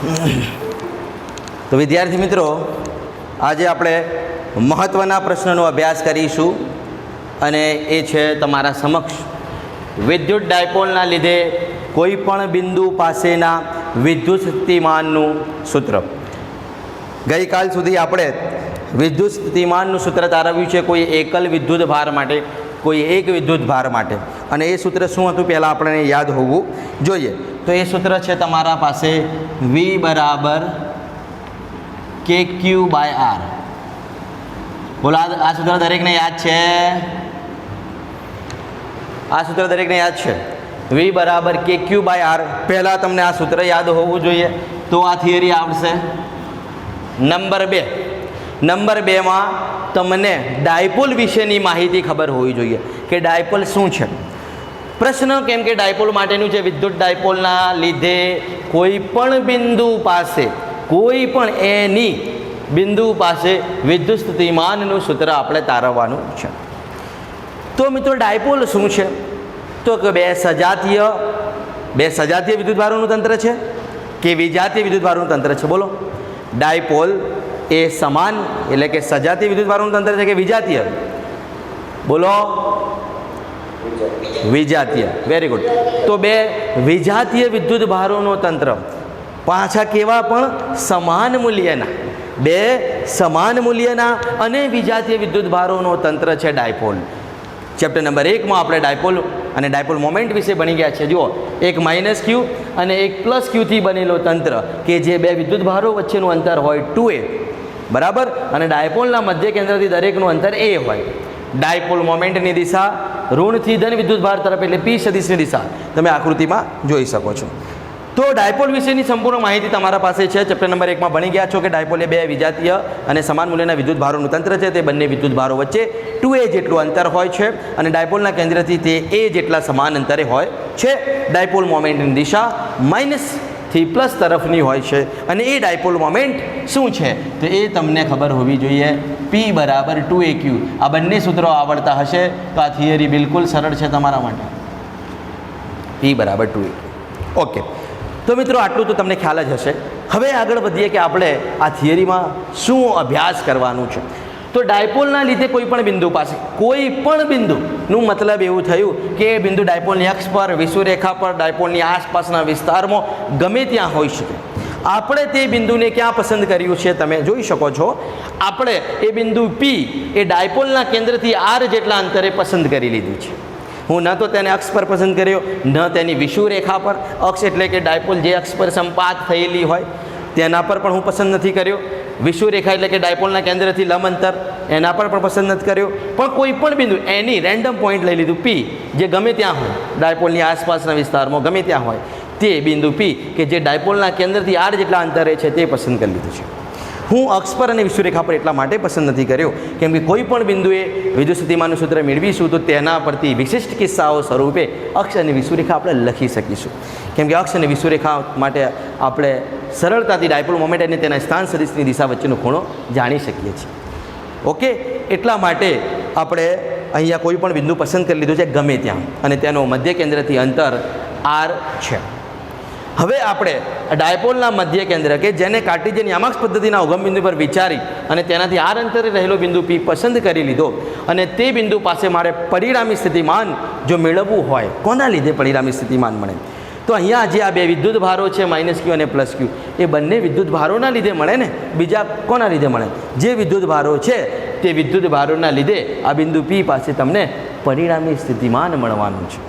તો વિદ્યાર્થી મિત્રો, આજે આપણે મહત્ત્વના પ્રશ્નનો અભ્યાસ કરીશું અને એ છે તમારા સમક્ષ વિદ્યુત ડાયપોલના લીધે કોઈ પણ બિંદુ પાસેના વિદ્યુત સ્થિતિમાનનું સૂત્ર. ગઈકાલ સુધી આપણે વિદ્યુત સ્થિતિમાનનું સૂત્ર તારવ્યું છે કોઈ એકલ વિદ્યુત ભાર માટે, કોઈ એક વિદ્યુત ભાર માટે, અને એ સૂત્ર શું હતું પહેલાં આપણને યાદ હોવું જોઈએ. તો એ સૂત્ર છે તમારા પાસે V બરાબર KQ/R. બોલો, આ સૂત્ર દરેકને યાદ છે? આ સૂત્ર દરેકને યાદ છે? V બરાબર KQ/R. પહેલાં તમને આ સૂત્ર યાદ હોવું જોઈએ, તો આ થિયરી આવડશે. નંબર 2, નંબર 2માં તમને ડાયપોલ વિશેની માહિતી ખબર હોવી જોઈએ કે ડાયપોલ શું છે. પ્રશ્ન કેમ કે ડાયપોલ માટેનું છે વિદ્યુત ડાયપોલના લીધે કોઈ પણ બિંદુ પાસે, કોઈ પણ એની બિંદુ પાસે વિદ્યુત સ્થિતિમાનનું સૂત્ર આપણે તારવવાનું છે. તો મિત્રો ડાયપોલ શું છે? તો કે બે સજાતીય વિદ્યુત ભારોનું તંત્ર છે કે વિજાતીય વિદ્યુત ભારોનું તંત્ર છે? બોલો, ડાયપોલ એ સમાન એટલે કે સજાતીય વિદ્યુત ભારોનું તંત્ર છે કે વિજાતીય? બોલો, વિજાતીય. Very good. તો બે વિજાતીય વિદ્યુત ભારોનો તંત્ર પાછા કેવા? પણ સમાન મૂલ્યના, બે સમાન મૂલ્યના અને વિજાતીય વિદ્યુત ભારોનો તંત્ર છે ડાયપોલ. ચેપ્ટર નંબર 1માં આપણે ડાયપોલ અને ડાયપોલ મોમેન્ટ વિશે ભણી ગયા છે. જુઓ, એક -q અને એક +q થી બનેલો તંત્ર કે જે બે વિદ્યુત ભારો વચ્ચેનું અંતર હોય 2a, બરાબર, અને ડાયપોલના મધ્ય કેન્દ્રથી દરેકનું અંતર a હોય. ડાયપોલ મોમેન્ટની દિશા ઋણથી ધન વિદ્યુત ભાર તરફ એટલે p સદિશની દિશા તમે આકૃતિમાં જોઈ શકો છો. તો ડાયપોલ વિશેની સંપૂર્ણ માહિતી તમારા પાસે છે. ચેપ્ટર નંબર 1માં ભણી ગયા છો કે ડાયપોલ એ બે વિજાતીય અને સમાન મૂલ્યના વિદ્યુત ભારોનું તંત્ર છે. તે બંને વિદ્યુત ભારો વચ્ચે 2a જેટલું અંતર હોય છે અને ડાયપોલના કેન્દ્રથી તે a જેટલા સમાન અંતરે હોય છે. ડાયપોલ મોમેન્ટની દિશા થી પ્લસ તરફની હોય છે અને એ ડાયપોલ મોમેન્ટ શું છે તો એ તમને ખબર હોવી જોઈએ. P બરાબર 2aq. આ બંને સૂત્રો આવડતા હશે તો આ થિયરી બિલકુલ સરળ છે તમારા માટે. P બરાબર 2aq. ઓકે, તો મિત્રો આટલું તો તમને ખ્યાલ જ હશે. હવે આગળ વધીએ કે આપણે આ થિયરીમાં શું અભ્યાસ કરવાનું છે. તો ડાયપોલના લીધે કોઈ પણ બિંદુ પાસે, કોઈ પણ બિંદુનું મતલબ એવું થયું કે એ બિંદુ ડાયપોલની અક્ષ પર, વિષુવરેખા પર, ડાયપોલની આસપાસના વિસ્તારમાં ગમે ત્યાં હોઈ શકે. આપણે તે બિંદુને ક્યાં પસંદ કર્યું છે તમે જોઈ શકો છો. આપણે એ બિંદુ P એ ડાયપોલના કેન્દ્રથી R જેટલા અંતરે પસંદ કરી લીધું છે. હું ન તો તેને અક્ષ પર પસંદ કર્યો, ન તેની વિષુવરેખા પર. અક્ષ એટલે કે ડાયપોલ જે અક્ષ પર સંપાત થયેલી હોય તેના પર પણ હું પસંદ નથી કર્યો. વિષુવરેખા એટલે કે ડાયપોલના કેન્દ્રથી લંબ અંતર, એના પર પણ પસંદ નથી કર્યો. પણ કોઈ પણ બિંદુ એની રેન્ડમ પોઈન્ટ લઈ લીધું P, જે ગમે ત્યાં હોય, ડાયપોલની આસપાસના વિસ્તારમાં ગમે ત્યાં હોય તે બિંદુ P કે જે ડાયપોલના કેન્દ્રથી R જેટલા અંતરે છે તે પસંદ કરી લીધું છે. હું અક્ષ પર અને વિષુવરેખા પર એટલા માટે પસંદ નથી કર્યો કેમ કે કોઈ પણ બિંદુએ વિદ્યુત સ્થિતિમાનનું સૂત્ર મેળવીશું તો તેના પરથી વિશિષ્ટ કિસ્સાઓ સ્વરૂપે અક્ષ અને વિષુવરેખા આપણે લખી શકીશું. કેમ કે અક્ષ અને વિષુવરેખા માટે આપણે સરળતાથી ડાયપોલ મોમેન્ટ અને તેના સ્થાન સદિશની દિશા વચ્ચેનો ખૂણો જાણી શકીએ છીએ. ઓકે, એટલા માટે આપણે અહીંયા કોઈ પણ બિંદુ પસંદ કરી લીધું છે ગમે ત્યાં, અને તેનો મધ્ય કેન્દ્રથી અંતર R છે. હવે આપણે ડાયપોલના મધ્ય કેન્દ્ર કે જેને કાર્ટેશિયન યામાક્સ પદ્ધતિના ઉગમ બિંદુ પર વિચારી અને તેનાથી R અંતરે રહેલો બિંદુ P પસંદ કરી લીધો અને તે બિંદુ પાસે મારે પરિણામી સ્થિતિમાન જો મેળવવું હોય, કોના લીધે પરિણામી સ્થિતિમાન મળે? તો અહીંયા જે આ બે વિદ્યુત ભારો છે -q અને +q, એ બંને વિદ્યુત ભારોના લીધે મળે ને. બીજા કોના લીધે મળે? જે વિદ્યુત ભારો છે તે વિદ્યુત ભારોના લીધે આ બિંદુ P પાસે તમને પરિણામી સ્થિતિમાન મળવાનું છે.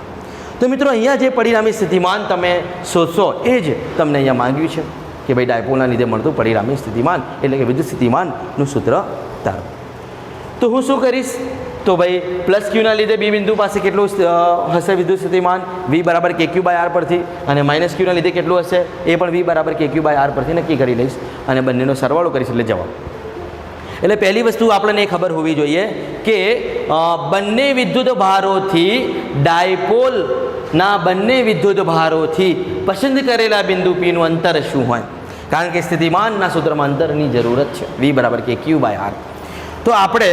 તો મિત્રો અહીંયા જે પરિણામી સ્થિતિમાન તમે શોધશો એ જ તમને અહીંયા માંગ્યું છે કે ભાઈ ડાયપોલના લીધે મળતું પરિણામી સ્થિતિમાન એટલે કે વિદ્યુત સ્થિતિમાનનું સૂત્ર તારો. તો હું શું કરીશ? તો ભાઈ +q ના લીધે B બિંદુ પાસે કેટલું હશે વિદ્યુત સ્થિતિમાન? V બરાબર KQ/R પરથી, અને -q ના લીધે કેટલું હશે? એ પણ V બરાબર KQ/R પરથી નક્કી કરી લઈશ અને બંનેનો સરવાળો કરીશ એટલે જવાબ. એટલે પહેલી વસ્તુ આપણને એ ખબર હોવી જોઈએ કે બંને વિદ્યુત ભારોથી ડાયપોલના બંને વિદ્યુત ભારોથી પસંદ કરેલા બિંદુ Pનું અંતર શું હોય? કારણ કે સ્થિતિમાનના સૂત્રમાં અંતરની જરૂરત છે. V બરાબર KQ/R. તો આપણે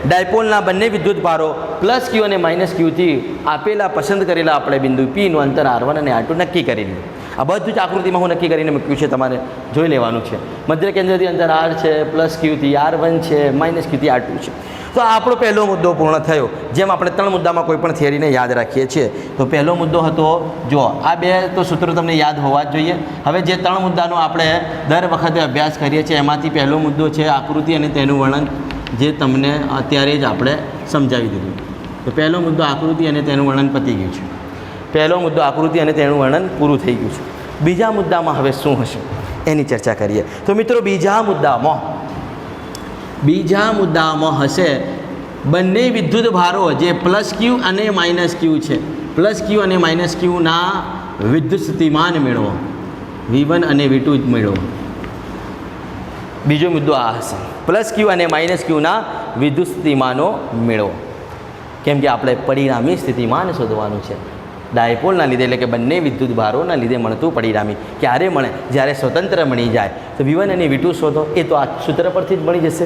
ડાયપોલના બંને વિદ્યુત ભારો +q અને -q થી આપેલા પસંદ કરેલા આપણે બિંદુ P નું અંતર R1 અને R2 નક્કી કરી લીધું. આ બધું જ આકૃતિમાં હું નક્કી કરીને મૂક્યું છે, તમારે જોઈ લેવાનું છે. મધ્ય કેન્દ્રથી અંતર r છે, પ્લસ ક્યુથી r1 છે, માઇનસ ક્યુથી r2 છે. તો આ આપણો પહેલો મુદ્દો પૂર્ણ થયો. જેમ આપણે 3 મુદ્દામાં કોઈ પણ થિયરીને યાદ રાખીએ છીએ, તો પહેલો મુદ્દો હતો, જો આ 2 તો સૂત્રો તમને યાદ હોવા જ જોઈએ. હવે જે 3 મુદ્દાનો આપણે દર વખતે અભ્યાસ કરીએ છીએ, એમાંથી પહેલો મુદ્દો છે આકૃતિ અને તેનું વર્ણન, જે તમને અત્યારે જ આપણે સમજાવી દીધું. તો પહેલો મુદ્દો આકૃતિ અને તેનું વર્ણન પતી ગયું છે. પહેલો મુદ્દો આકૃતિ અને તેનું વર્ણન પૂરું થઈ ગયું છે. બીજા મુદ્દામાં હવે શું હશે એની ચર્ચા કરીએ. તો મિત્રો બીજા મુદ્દામાં હશે બંને વિદ્યુત ભારો જે પ્લસ ક્યુ અને માઇનસ ક્યુ છે. પ્લસ ક્યુ અને માઇનસ ક્યુના વિદ્યુત સ્થિતિમાન મેળવો, V1 અને V2 મેળવો. બીજો મુદ્દો આ હશે, પ્લસ ક્યુ અને માઇનસ ક્યુના વિદ્યુત સ્થિતિમાનો મેળવો. કેમ કે આપણે પરિણામી સ્થિતિમાન શોધવાનું છે. ડાયપોલના લીધે, એટલે કે બંને વિદ્યુત ભારોના લીધે મળતું પરિણામી ક્યારે મળે? જ્યારે સ્વતંત્ર મળી જાય. તો V1 અને V2 શોધો, એ તો આ સૂત્ર પરથી જ મળી જશે.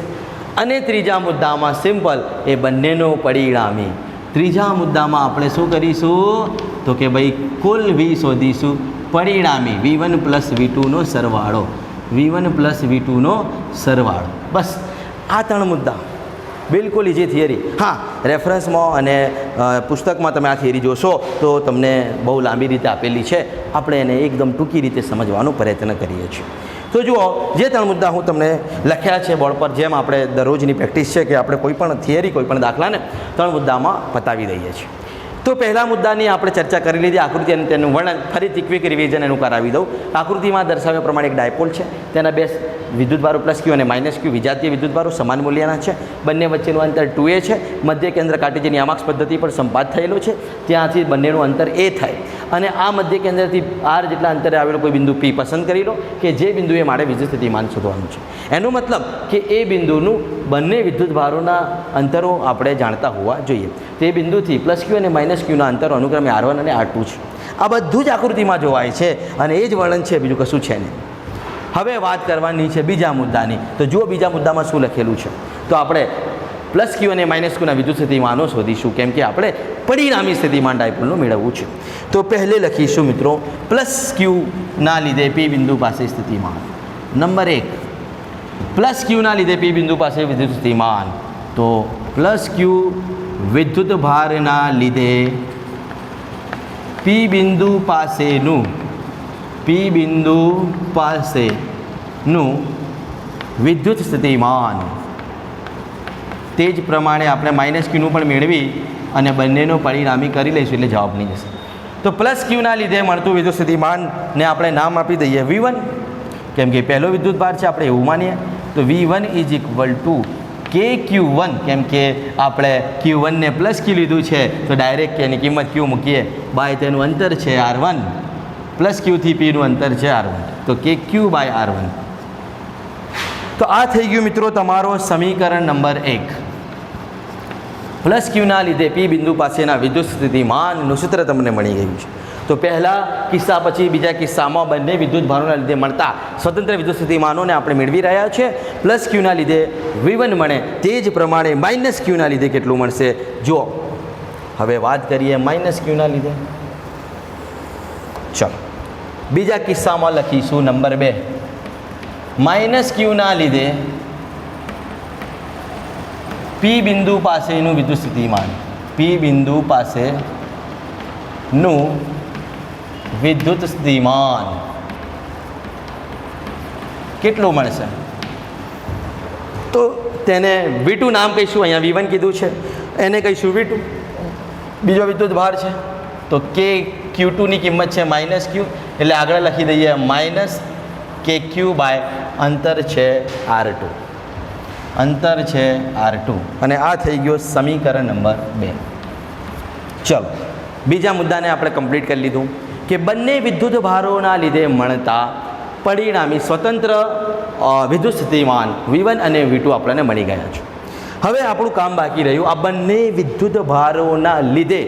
અને ત્રીજા મુદ્દામાં સિમ્પલ, એ બંનેનો પરિણામી. ત્રીજા મુદ્દામાં આપણે શું કરીશું? તો કે ભાઈ કુલ V શોધીશું, પરિણામી V1 પ્લસ V2નો સરવાળો, V1 પ્લસ V2નો સરવાળો. બસ આ 3 મુદ્દા, બિલકુલ ઇઝી થિયરી. હા, રેફરન્સમાં અને પુસ્તકમાં તમે આ થિયરી જોશો તો તમને બહુ લાંબી રીતે આપેલી છે. આપણે એને એકદમ ટૂંકી રીતે સમજવાનો પ્રયત્ન કરીએ છીએ. તો જુઓ, જે 3 મુદ્દા હું તમને લખ્યા છે બોર્ડ પર, જેમ આપણે દરરોજની પ્રેક્ટિસ છે કે આપણે કોઈ પણ થિયરી, કોઈ પણ દાખલાને 3 મુદ્દામાં પતાવી દઈએ છીએ. તો પહેલા મુદ્દાની આપણે ચર્ચા કરી લીધી, આકૃતિ અને તેનું વર્ણન. ફરીથી ક્વિક રિવિઝન એનું કરાવી દઉં. આકૃતિમાં દર્શાવ્યા પ્રમાણે એક ડાયપોલ છે, તેના 2 વિદ્યુતભારો પ્લસ ક્યુ અને માઇનસ ક્યુ વિજાતીય વિદ્યુતભારો સમાન મૂલ્યના છે. બંને વચ્ચેનું અંતર 2a છે. મધ્ય કેન્દ્ર કાર્ટેશિયન નિયામક પદ્ધતિ પર સંપાત થયેલો છે, ત્યાંથી બંનેનું અંતર a થાય. અને આ મધ્ય કેન્દ્રથી r જેટલા અંતરે આવેલો કોઈ બિંદુ p પસંદ કરી લો, કે જે બિંદુએ મારે વિદ્યુત સ્થિતિમાન શોધવાનું છે. એનો મતલબ કે એ બિંદુનું બંને વિદ્યુતભારોના અંતરો આપણે જાણતા હોવા જોઈએ. તે બિંદુથી પ્લસ ક્યુ અને માઇનસ ક્યુના અંતરો અનુક્રમે r1 અને r2 છે. આ બધું જ આકૃતિમાં જોવાય છે અને એ જ વર્ણન છે, બીજું કશું છે નહીં. હવે વાત કરવાની છે બીજા મુદ્દાની. તો જુઓ બીજા મુદ્દામાં શું લખેલું છે. તો આપણે પ્લસ ક્યુ અને માઇનસ ક્યુના વિદ્યુત સ્થિતિમાનો શોધીશું, કેમ કે આપણે પરિણામી સ્થિતિમાન ડાયપોલનું મેળવવું છે. તો પહેલે લખીશું મિત્રો, પ્લસ ક્યુના લીધે પી બિંદુ પાસે સ્થિતિમાન. નંબર 1, પ્લસ ક્યુના લીધે પી બિંદુ પાસે વિદ્યુત સ્થિતિમાન. તો પ્લસ ક્યુ વિદ્યુત ભારના લીધે પી બિંદુ પાસેનું વિદ્યુત સ્થિતિમાન. તે જ પ્રમાણે આપણે માઇનસ ક્યુનું પણ મેળવી અને બંનેનો પરિણામી કરી લઈશું, એટલે જવાબ નહીં જશે. તો પ્લસ ક્યુના લીધે મળતું વિદ્યુત સ્થિતિમાનને આપણે નામ આપી દઈએ V1, કેમ કે પહેલો વિદ્યુત ભાર છે, આપણે એવું માનીએ. તો V1 is equal two KQ1, કેમ કે આપણે Q1 ને પ્લસ ક્યુ લીધું છે, તો ડાયરેક્ટ એની કિંમત Q મૂકીએ, બાય તેનું અંતર છે R1, પ્લસ ક્યુથી પીનું અંતર છે R1, તો KQ બાય R1. તો આ થઈ ગયું મિત્રો તમારો સમીકરણ નંબર 1. પ્લસ ક્યુના લીધે પી બિંદુ પાસેના વિદ્યુત સ્થિતિમાનનું સૂત્ર તમને મળી ગયું છે. તો પહેલા કિસ્સા પછી બીજા કિસ્સામાં બંને વિદ્યુત ભારોના લીધે મળતા સ્વતંત્ર વિદ્યુત સ્થિતિમાનોને આપણે મેળવી રહ્યા છે. પ્લસ ક્યુના લીધે V1 મળે, તે જ પ્રમાણે માઇનસ ક્યુના લીધે કેટલું મળશે જુઓ. હવે વાત કરીએ માઇનસ ક્યુના લીધે. ચલો, બીજા કિસ્સામાં લખીશું નંબર 2, માઇનસ ક્યુના લીધે પી બિંદુ પાસેનું વિદ્યુત સ્થિતિમાન. પી બિંદુ પાસેનું વિદ્યુત સ્થિતિમાન કેટલું મળશે? તો તેને V2 નામ કહીશું. અહીંયા V1 કીધું છે, એને કહીશું V2. બીજો વિદ્યુત ભાર છે, તો KQ2ની કિંમત છે માઇનસ ક્યુ, એટલે આગળ લખી દઈએ માઇનસ KQ બાય અંતર છે R2. અંતર છે R2. અને આ થઈ ગયો સમીકરણ નંબર 2. ચલો, બીજા મુદ્દાને આપણે કમ્પ્લીટ કરી લીધું કે બંને વિદ્યુત ભારોના લીધે મળતા પરિણામી સ્વતંત્ર વિદ્યુત સ્થિતિમાન V1 અને V2 આપણને મળી ગયા છે. હવે આપણું કામ બાકી રહ્યું, આ બંને વિદ્યુત ભારોના લીધે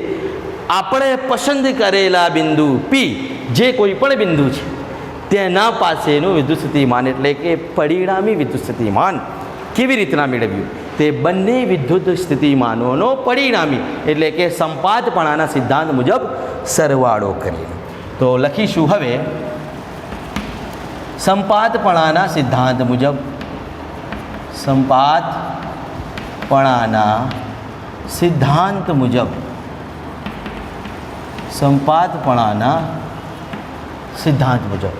આપણે પસંદ કરેલા બિંદુ P, જે કોઈ પણ બિંદુ છે, તેના પાસેનું વિદ્યુત સ્થિતિમાન એટલે કે પરિણામી વિદ્યુત સ્થિતિમાન કેવી રીતના મેળવ્યું? તે બંને વિદ્યુત સ્થિતિમાનોનો પરિણામી એટલે કે સંપાતપણાના સિદ્ધાંત મુજબ સરવાળો કરીને. તો લખીશું હવે સંપાતપણાના સિદ્ધાંત મુજબ સંપાતપણાના સિદ્ધાંત મુજબ સંપાતપણાના સિદ્ધાંત મુજબ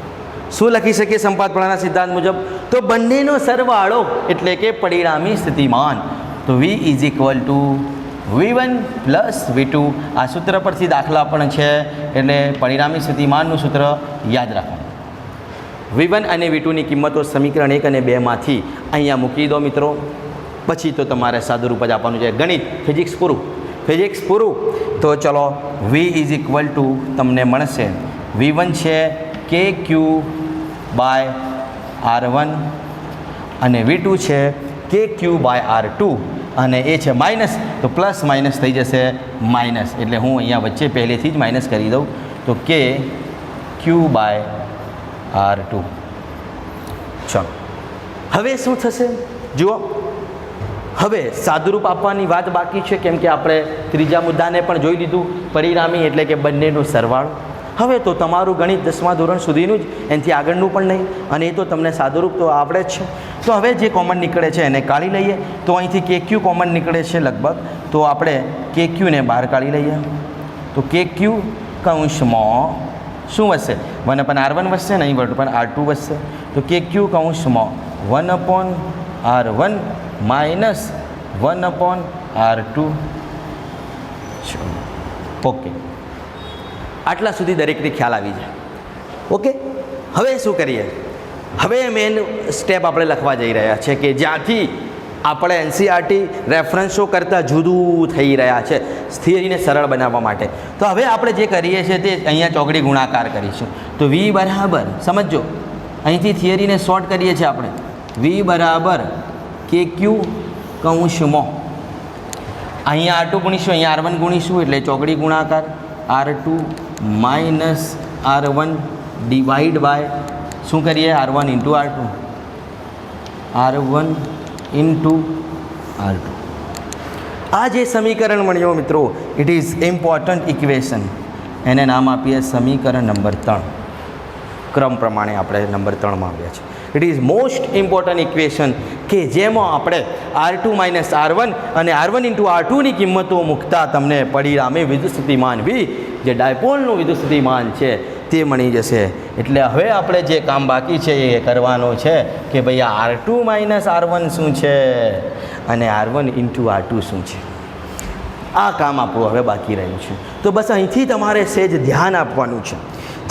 શું લખી શકીએ સંપાતપણાના સિદ્ધાંત મુજબ? તો બંનેનો સરવાળો એટલે કે પરિણામી સ્થિતિમાન. તો V is equal two V1 plus V2. આ સૂત્ર પરથી દાખલા પણ છે, એટલે પરિણામી સ્થિતિમાનનું સૂત્ર યાદ રાખવાનું. V1 અને V2ની કિંમતો સમીકરણ 1 અને 2માંથી અહીંયા મૂકી દો મિત્રો. પછી તો તમારે સાદુરૂપ જ આપવાનું છે. ગણિત ફિઝિક્સ પૂરું. તો ચલો V ઇઝ ઇક્વલ ટુ તમને મળશે V1 છે KQ બાય R1 અને V2 છે KQ બાય R2 અને એ છે માઇનસ, તો પ્લસ માઇનસ થઈ જશે માઇનસ, એટલે હું અહીંયા વચ્ચે પહેલેથી જ માઇનસ કરી દઉં. તો KQ બાય R2. ચલો હવે શું થશે જુઓ. હવે સાદુરૂપ આપવાની વાત બાકી છે, કેમ કે આપણે ત્રીજા મુદ્દાને પણ જોઈ લીધું, પરિણામી એટલે કે બંનેનો સરવાળો. હવે તો તમારું ગણિત 10મા ધોરણ સુધીનું જ, એનાથી આગળનું પણ નહીં, અને એ તો તમને સાદુરૂપ તો આવડે જ છે. તો હવે જે કોમન નીકળે છે એને કાઢી લઈએ. તો અહીંથી KQ કોમન નીકળે છે લગભગ, તો આપણે KQને બહાર કાઢી લઈએ. તો KQ કૌંસમાં શું વધશે? 1/R1 વધશે ને, અહીં 1/R2 વધશે. તો KQ કૌંસમાં 1/R1 માઇનસ 1/R2. ઓકે, આટલા સુધી દરેકને ખ્યાલ આવી જાય. ઓકે, હવે શું કરીએ? હવે મેઇન સ્ટેપ આપણે લખવા જઈ રહ્યા છે કે જ્યાંથી આપણે NCERT રેફરન્સો કરતાં જુદું થઈ રહ્યા છે થિયરીને સરળ બનાવવા માટે. તો હવે આપણે જે કરીએ છીએ તે અહીંયા ચોકડી ગુણાકાર કરીશું. તો V બરાબર, સમજો અહીંથી થિયરીને શોર્ટ કરીએ છીએ આપણે. V બરાબર KQ કૌંસમાં અહીંયા R2 ગુણીશું, અહીંયા R1 ગુણીશું, એટલે ચોકડી ગુણાકાર R2 minus R1 divide by શું કરીએ? R1 into R2. R1 into R2. આ જે સમીકરણ મળ્યો મિત્રો, ઇટ ઇઝ ઇમ્પોર્ટન્ટ ઇક્વેશન. એને નામ આપીએ સમીકરણ નંબર 3. ક્રમ પ્રમાણે આપણે નંબર 3માં આવ્યા છે. It is most important equation કે જેમાં આપણે R2 માઇનસ R1 અને R1 ઇન્ટુ R2ની કિંમતો મૂકતા તમને પરિણામે વિદ્યુત સ્થિતિમાન V, જે ડાયપોલનું વિદ્યુત સ્થિતિમાન છે, તે મળી જશે. એટલે હવે આપણે જે કામ બાકી છે એ કરવાનું છે કે ભાઈ આ R2 માઇનસ R1 શું છે અને R1 ઇન્ટુ R2 શું છે. આ કામ આપણું હવે બાકી રહ્યું છે. તો બસ અહીંથી તમારે સહેજ ધ્યાન આપવાનું છે.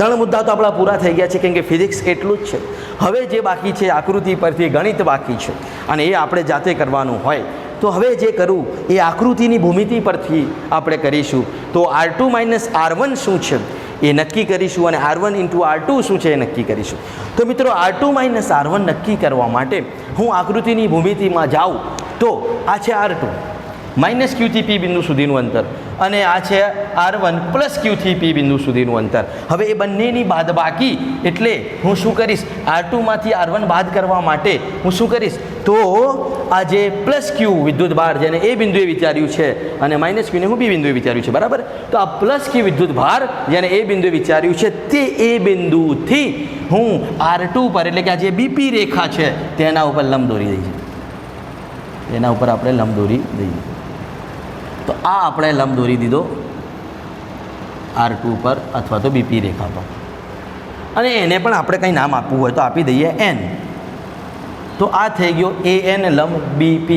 3 મુદ્દા તો આપણા પૂરા થઈ ગયા છે, કેમ કે ફિઝિક્સ એટલું જ છે. હવે જે બાકી છે આકૃતિ પરથી ગણિત બાકી છે, અને એ આપણે જાતે કરવાનું હોય. તો હવે જે કરવું એ આકૃતિની ભૂમિતિ પરથી આપણે કરીશું. તો R2 માઇનસ R1 શું છે એ નક્કી કરીશું, અને R1 ઇન્ટુ R2 શું છે એ નક્કી કરીશું. તો મિત્રો R2 માઇનસ R1 નક્કી કરવા માટે હું આકૃતિની ભૂમિતિમાં જાઉં તો આ છે R2 માઇનસ Q થી P બિંદુ સુધીનું અંતર, અને આ છે R1 પ્લસ Q થી P બિંદુ સુધીનું અંતર. હવે એ બંનેની બાદબાકી એટલે હું શું કરીશ? R2માંથી R1 બાદ કરવા માટે હું શું કરીશ? તો આ જે પ્લસ Q વિદ્યુત ભાર જેને એ બિંદુએ વિચાર્યું છે, અને માઇનસ Qને હું B બિંદુએ વિચાર્યું છે, બરાબર? તો આ પ્લસ Q વિદ્યુત ભાર જેને એ બિંદુએ વિચાર્યું છે, તે એ બિંદુથી હું R2 પર, એટલે કે આ જે BP રેખા છે તેના ઉપર લંબ દોરી દઈએ. એના ઉપર આપણે લંબ દોરી દઈએ. તો આ આપણે લંબ દોરી દીધો R2 પર અથવા તો BP રેખા પર, અને એને પણ આપણે કંઈ નામ આપવું હોય તો આપી દઈએ N. તો આ થઈ ગયો AN લંબ BP.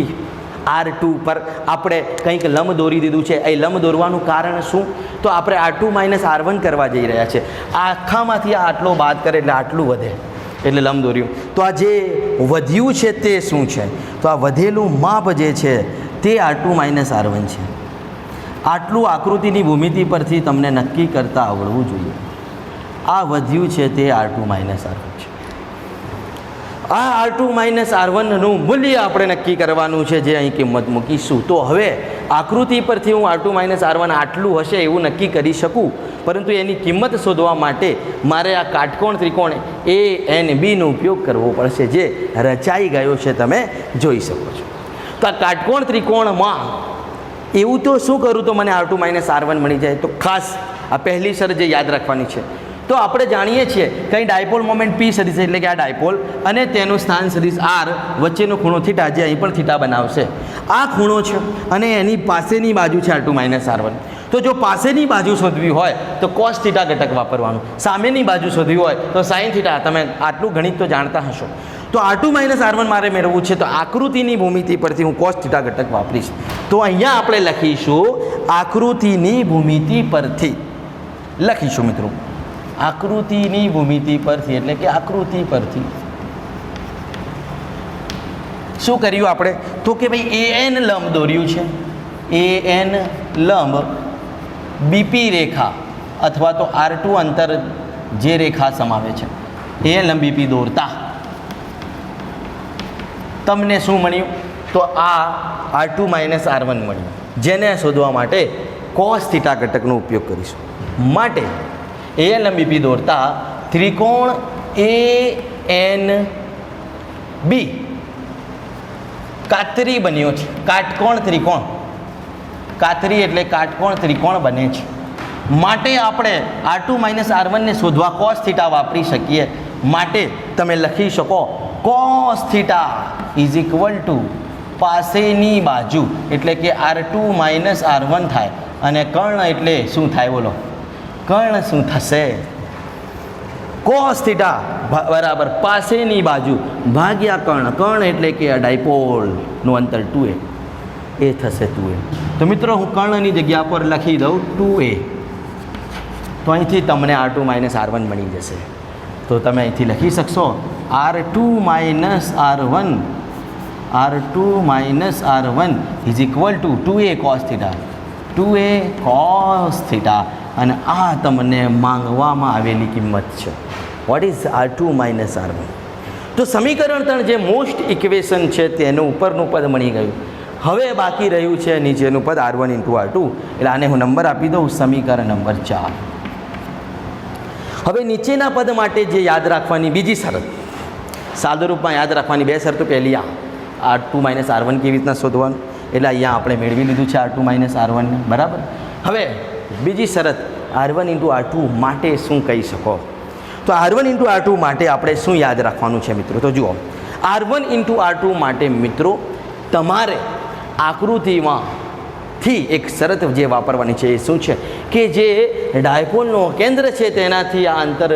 R2 પર આપણે કંઈક લંબ દોરી દીધું છે. એ લંબ દોરવાનું કારણ શું? તો આપણે R2 માઇનસ R1 કરવા જઈ રહ્યા છે. આખામાંથી આટલો બાદ કરે એટલે આટલું વધે, એટલે લંબ દોર્યું. તો આ જે વધ્યું છે તે શું છે? તો આ વધેલું માપ જે છે તે R2 માઇનસ R1 છે. આટલું આકૃતિની ભૂમિતિ પરથી તમને નક્કી કરતાં આવડવું જોઈએ. આ વધ્યું છે તે R2 માઇનસ R1 છે. આ R2 માઇનસ R1નું મૂલ્ય આપણે નક્કી કરવાનું છે, જે અહીં કિંમત મૂકીશું. તો હવે આકૃતિ પરથી હું R2 માઇનસ R1 આટલું હશે એવું નક્કી કરી શકું, પરંતુ એની કિંમત શોધવા માટે મારે આ કાટકોણ ત્રિકોણ ANBનો ઉપયોગ કરવો પડશે, જે રચાઈ ગયો છે, તમે જોઈ શકો છો. તો આ કાટકોણ ત્રિકોણમાં એવું તો શું કરું તો મને R2 માઇનસ R1 મળી જાય? તો ખાસ આ પહેલી શરત જે યાદ રાખવાની છે. તો આપણે જાણીએ છીએ કંઈ ડાયપોલ મોમેન્ટ પી સદીશ એટલે કે આ ડાયપોલ અને તેનું સ્થાન સદીશ આર વચ્ચેનો ખૂણો થીટા, જે અહીં પણ થીટા બનાવશે, આ ખૂણો છે અને એની પાસેની બાજુ છે R2 - R1. તો જો પાસેની બાજુ શોધવી હોય તો કોસ થીટા ઘટક વાપરવાનું, સામેની બાજુ શોધવી હોય તો સાઇન થીટા. તમે આટલું ગણિત તો જાણતા હશો. તો R2 - R1 મારે મેળવવું છે તો આકૃતિની ભૂમિતિ પરથી હું કોસ થીટા ઘટક વાપરીશ. તો અહીંયા આપણે લખીશું આકૃતિની ભૂમિતિ પરથી લખીશું મિત્રો, આકૃતિની ભૂમિતિ પરથી એટલે કે આકૃતિ પરથી. શું કર્યું આપણે? તો કે ભાઈ AN લંબ દોર્યું છે, AN લંબ બીપી રેખા અથવા તો R2 અંતર જે રેખા સમાવે છે, AN લંબ બીપી દોરતા તમને શું મળ્યું? તો આ R2 - R1 મળ્યું, જેને શોધવા માટે કોસ થીટા ઘટકનો ઉપયોગ કરીશું. માટે AN લંબ બીપી દોરતા ત્રિકોણ ANB કાતરી બન્યો છે, કાટકોણ ત્રિકોણ. કાતરી એટલે કાટકોણ ત્રિકોણ બને છે. માટે આપણે R2 - R1 ને શોધવા કોસ થીટા વાપરી શકીએ. માટે તમે લખી શકો cos theta is equal two પાસેની બાજુ એટલે કે R2 - R1 થાય, અને કર્ણ એટલે શું થાય? બોલો, કર્ણ શું થશે? કોસ થીટા બરાબર પાસેની બાજુ ભાગ્યા કર્ણ. કર્ણ એટલે કે આ ડાયપોલનું અંતર 2a, એ થશે 2a. તો મિત્રો હું કર્ણની જગ્યા પર લખી દઉં 2a. તો અહીંથી તમને R2 - R1 મળી જશે. તો તમે અહીંથી લખી શકશો R2 - R1 is equal two 2a cos theta, 2a cos theta. અને આ તમને માંગવામાં આવેલી કિંમત છે. What is R2 - R1? તો સમીકરણ 3 જે મોસ્ટ ઇક્વેશન છે તેનું ઉપરનું પદ મળી ગયું. હવે બાકી રહ્યું છે નીચેનું પદ R1 × R2. એટલે આને હું નંબર આપી દઉં, સમીકરણ નંબર 4. હવે નીચેના પદ માટે જે યાદ રાખવાની બીજી શરત, સાદા રૂપમાં યાદ રાખવાની બે શરતો. પહેલી આ R2 - R1 કેવી રીતના શોધવાનું, એટલે અહીંયા આપણે મેળવી લીધું છે R2 - R1 ને, બરાબર. હવે બીજી શરત R1 × R2 માટે શું કહી શકો? તો R1 × R2 માટે આપણે શું યાદ રાખવાનું છે મિત્રો? તો જુઓ, R1 × R2 માટે મિત્રો તમારે આકૃતિમાંથી એક શરત જે વાપરવાની છે એ શું છે કે જે ડાયપોલનો કેન્દ્ર છે તેનાથી આ અંતર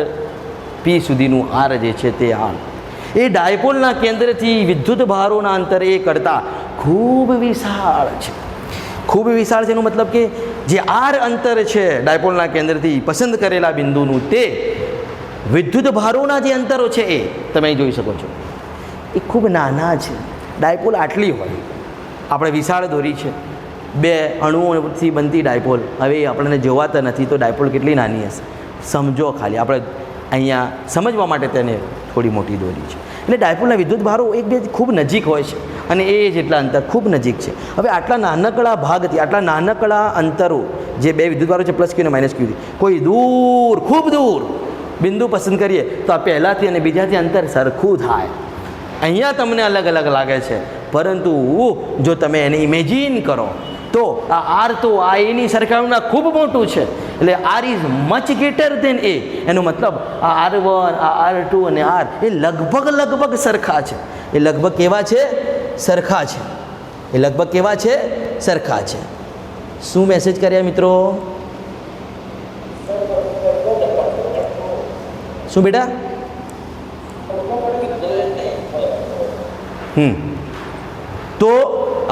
P સુધીનું R જે છે તે R એ ડાયપોલના કેન્દ્રથી વિદ્યુત ભારોના અંતર એ કરતાં ખૂબ વિશાળ છે. ખૂબ વિશાળ છે એનો મતલબ કે જે R અંતર છે ડાયપોલના કેન્દ્રથી પસંદ કરેલા બિંદુનું, તે વિદ્યુત ભારોના જે અંતરો છે એ તમે જોઈ શકો છો એ ખૂબ નાના છે. ડાયપોલ આટલી હોય, આપણે વિશાળ દોરી છે, 2 અણુઓથી બનતી ડાયપોલ. હવે આપણને જોવાતા નથી તો ડાયપોલ કેટલી નાની હશે સમજો. ખાલી આપણે અહીંયા સમજવા માટે તેને થોડી મોટી દોરી છે. એટલે ડાયપોલના વિદ્યુત ભારો એકબીજા ખૂબ નજીક હોય છે અને એ જેટલા અંતર ખૂબ નજીક છે. હવે આટલા નાનકડા ભાગથી, આટલા નાનકડા અંતરો જે બે વિદ્યુત ભારો છે પ્લસ ક્યુ અને માઇનસ ક્યુ, કોઈ દૂર ખૂબ દૂર બિંદુ પસંદ કરીએ તો આ પહેલાંથી અને બીજાથી અંતર સરખું થાય. અહીંયા તમને અલગ અલગ લાગે છે, પરંતુ જો તમે એને ઇમેજિન કરો તો આ R તો આ એની સરખામણીમાં ખૂબ મોટું છે. એટલે R is much greater than A. એનો મતલબ આ R1, આ R2 અને R એ લગભગ સરખા છે. એ લગભગ કેવા છે? સરખા છે. એ લગભગ કેવા છે? સરખા છે. શું મેસેજ કર્યા મિત્રો? શું બેટા? તો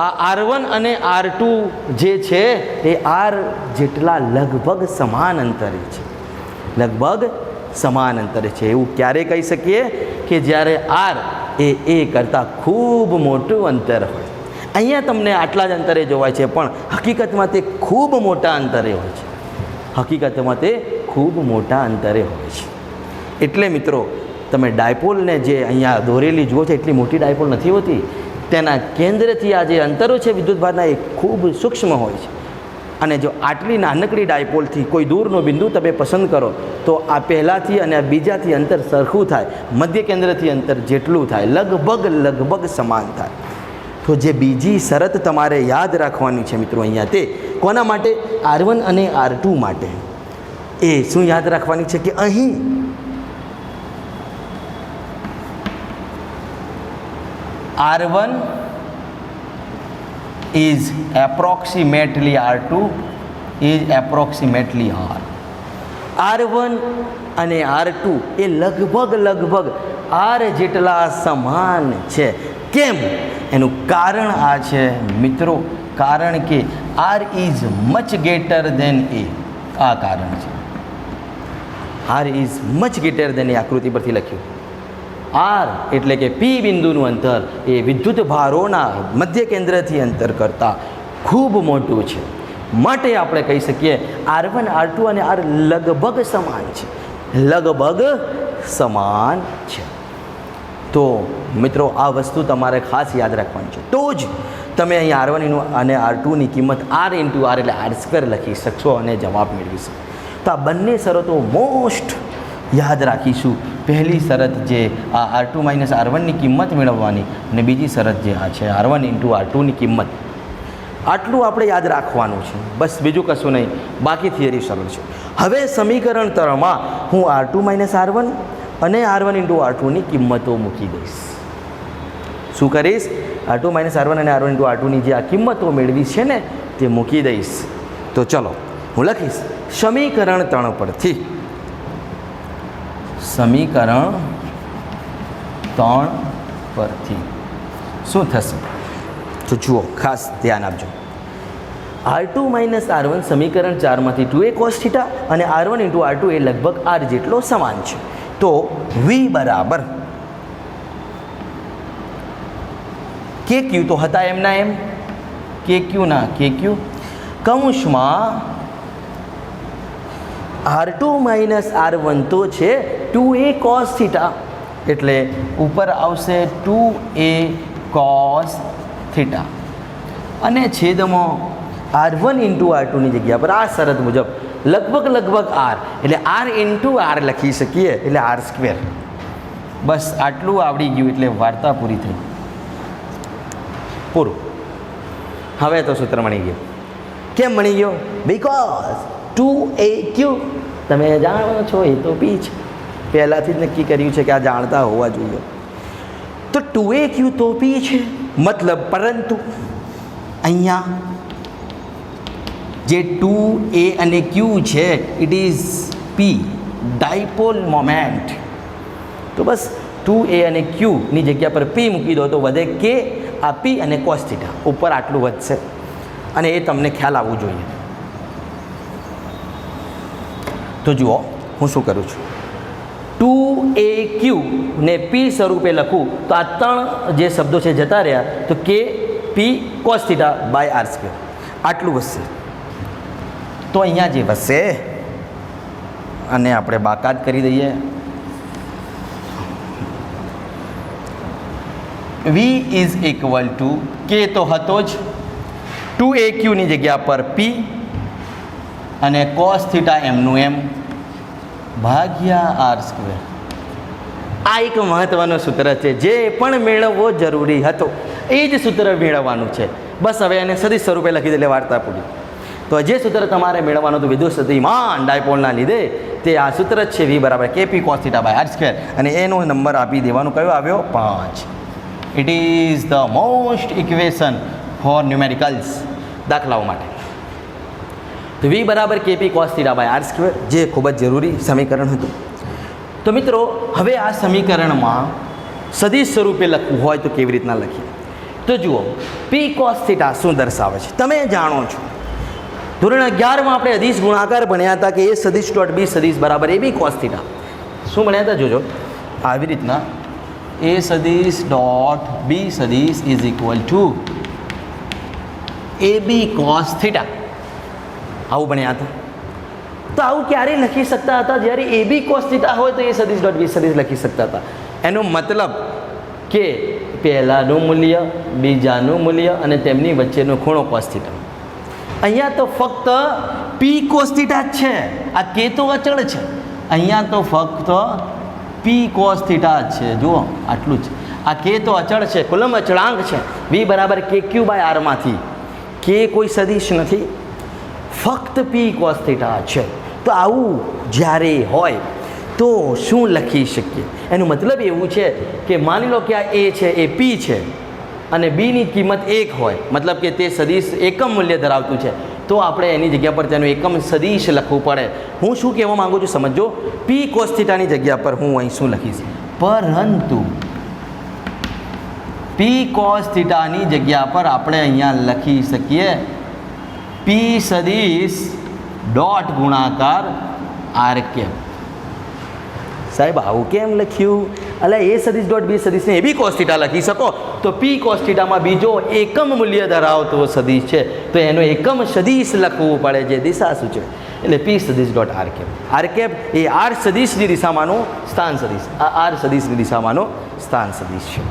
આ R1 અને R2 જે છે એ R જેટલા લગભગ સમાન અંતરે છે. લગભગ સમાન અંતરે છે. એવું ક્યારે કહી શકીએ કે જ્યારે R એ A કરતાં ખૂબ મોટું અંતર હોય. અહીંયા તમને આટલા જ અંતરે જોવાય છે, પણ હકીકતમાં તે ખૂબ મોટા અંતરે હોય છે. હકીકતમાં તે ખૂબ મોટા અંતરે હોય છે. એટલે મિત્રો તમે ડાયપોલને જે અહીંયા દોરેલી જુઓ છો એટલી મોટી ડાયપોલ નથી હોતી. તેના કેન્દ્રથી આ જે અંતરો છે વિદ્યુતભારના એ ખૂબ સૂક્ષ્મ હોય છે. અને જો આટલી નાનકડી ડાયપોલથી કોઈ દૂરનો બિંદુ તમે પસંદ કરો તો આ પહેલાંથી અને આ બીજાથી અંતર સરખું થાય, મધ્ય કેન્દ્રથી અંતર જેટલું થાય, લગભગ સમાન થાય. તો જે બીજી શરત તમારે યાદ રાખવાની છે મિત્રો અહીંયા, તે કોના માટે? R1 અને R2 માટે. એ શું યાદ રાખવાની છે કે અહીં R1 is approximately R2 is approximately R. R1 અને R2 એ લગભગ R જેટલા સમાન છે. કેમ? એનું કારણ આ છે મિત્રો, કારણ કે R is much greater than A. આ કારણ છે. R is much greater than A આકૃતિ પરથી લખ્યું. R એટલે કે P બિંદુનું અંતર એ વિદ્યુત ભારોના મધ્ય કેન્દ્રથી અંતર કરતાં ખૂબ મોટું છે. માટે આપણે કહી શકીએ R1 R2 અને R લગભગ સમાન છે, લગભગ સમાન છે. તો મિત્રો આ વસ્તુ તમારે ખાસ યાદ રાખવાની છે. તો જ તમે અહીં R1 અને R2ની કિંમત R ઇન્ટુ R એટલે R² લખી શકશો અને જવાબ મેળવી શકો. તો આ બંને શરતો મોસ્ટ યાદ રાખીશું. પહેલી શરત જે આ R2 માઇનસ R1ની કિંમત મેળવવાની અને બીજી શરત જે આ છે R1 ઇન્ટુ R2ની કિંમત. આટલું આપણે યાદ રાખવાનું છે, બસ બીજું કશું નહીં. બાકી થિયરી સરળ છે. હવે સમીકરણ 3માં હું R2 માઇનસ R1 અને R1 ઇન્ટુ R2ની કિંમતો મૂકી દઈશ. શું કરીશ? R2 માઇનસ R1 અને R1 ઇન્ટુ R2ની જે આ કિંમતો મેળવી છે ને તે મૂકી દઈશ. તો ચલો હું લખીશ સમીકરણ 3 પરથી. સમીકરણ 3 પરથી શું થશે? તો જુઓ, ખાસ ધ્યાન આપજો. R2 માઇનસ R1 સમીકરણ 4માંથી 2A cos θ અને R1 ઇન્ટુ R2 એ લગભગ R જેટલો સમાન છે. તો V બરાબર KQ તો હતા એમના એમ, KQ ના KQ કૌંસમાં R2 માઇનસ R1 તો છે 2A cos θ એટલે ઉપર આવશે 2A cos θ અને છેદમાં R1 ઇન્ટુ R2ની જગ્યા પર આ શરત મુજબ લગભગ R એટલે R ઇન્ટુ R લખી શકીએ એટલે R². બસ આટલું આવડી ગયું એટલે વાર્તા પૂરી થઈ. પૂરું. હવે તો સૂત્ર મળી ગયું. કેમ મળી ગયો? બીકોઝ 2AQ તમે જાણો છો એ તો P છે, પહેલાંથી જ નક્કી કર્યું છે કે આ જાણતા હોવા જોઈએ. તો 2AQ તો P છે, મતલબ પરંતુ અહીંયા જે 2A અને Q છે it is P dipole moment. તો બસ 2A અને Qની જગ્યા પર P મૂકી દો તો વધે K, આ P અને cos θ ઉપર આટલું વધશે અને એ તમને ખ્યાલ આવવું જોઈએ. તો જુઓ હું શું કરું છું, 2AQ ને P સ્વરૂપે લખું તો આ 3 જે શબ્દો છે જતા રહ્યા તો K P cos θ by R². આટલું વધશે. તો અહીંયા જે વધશે અને આપણે બાકાત કરી દઈએ. V is equal two K તો હતો જ 2AQની જગ્યા પર P અને cos θ એમનું એમ ભાગ્યા R². આ એક મહત્ત્વનું સૂત્ર છે જે પણ મેળવવો જરૂરી હતો એ જ સૂત્ર મેળવવાનું છે. બસ હવે એને સદિશ સ્વરૂપે લખી દે એટલે વાર્તા પૂરી. તો જે સૂત્ર તમારે મેળવવાનું હતું વિદ્યુત સ્થિતિમાન ડાયપોલના લીધે તે આ સૂત્ર જ છે V બરાબર KP cos θ બાય R². અને એનો નંબર આપી દેવાનો કયો આવ્યો? 5. It is the most equation for numericals, દાખલાઓ માટે. તો V બરાબર KP cos θ બાય R², જે ખૂબ જ જરૂરી સમીકરણ હતું. તો મિત્રો હવે આ સમીકરણમાં સદિશ સ્વરૂપે લખવું હોય તો કેવી રીતના લખીએ? તો જુઓ, P cos θ શું દર્શાવે છે તમે જાણો છો. ધોરણ 11માં આપણે અદિશ ગુણાકાર ભણ્યા હતા કે A સદિશ ડોટ B સદિશ બરાબર AB cos θ. શું ભણ્યા હતા? જોજો આવી રીતના A સદિશ ડોટ B સદિશ is equal two AB cos θ. આવું ભણ્યા હતા. તો આવું ક્યારે લખી શકતા હતા? જ્યારે AB cos θ હોય તો A સદિશ ડોટ B સદિશ લખી શકતા હતા. એનો મતલબ કે પહેલાંનું મૂલ્ય, બીજાનું મૂલ્ય અને તેમની વચ્ચેનો ખૂણો cos θ. અહીંયા તો ફક્ત P cos θ જ છે, આ K તો અચળ છે. અહીંયા તો ફક્ત P cos θ જ છે. જુઓ આટલું જ. આ K તો અચળ છે, કુલમ અચળાંક છે. V બરાબર KQ બાય R માંથી K કોઈ સદિશ નથી, ફક્ત P cos θ છે. તો આવું જ્યારે હોય તો શું લખી શકીએ? એનું મતલબ એવું છે કે માની લો કે આ એ છે, એ પી છે અને બીની કિંમત 1 હોય, મતલબ કે તે સદીશ એકમ મૂલ્ય ધરાવતું છે, તો આપણે એની જગ્યા પર તેનું એકમ સદીશ લખવું પડે. હું શું કહેવા માગું છું સમજો. પી કોસ થીટાની જગ્યા પર હું અહીં શું લખીશ? પરંતુ પી કોસ થીટાની જગ્યા પર આપણે અહીંયા લખી શકીએ પી સદીશ ડોટ ગુણાકાર આર કેપ. સાહેબ આવું કેમ લખ્યું? એટલે એ સદીશ ડોટ બી સદીશને એ બી કોસ થીટા લખી શકો, તો પી કોસ થીટામાં બીજો એકમ મૂલ્ય ધરાવતો સદીશ છે, તો એનો એકમ સદીશ લખવું પડે જે દિશા સૂચવે. એટલે પી સદીશ dot R cap. R cap એ આર સદીશની દિશામાંનો સ્થાન સદીશ, આ આર સદીશની દિશામાંનો સ્થાન સદીશ છે.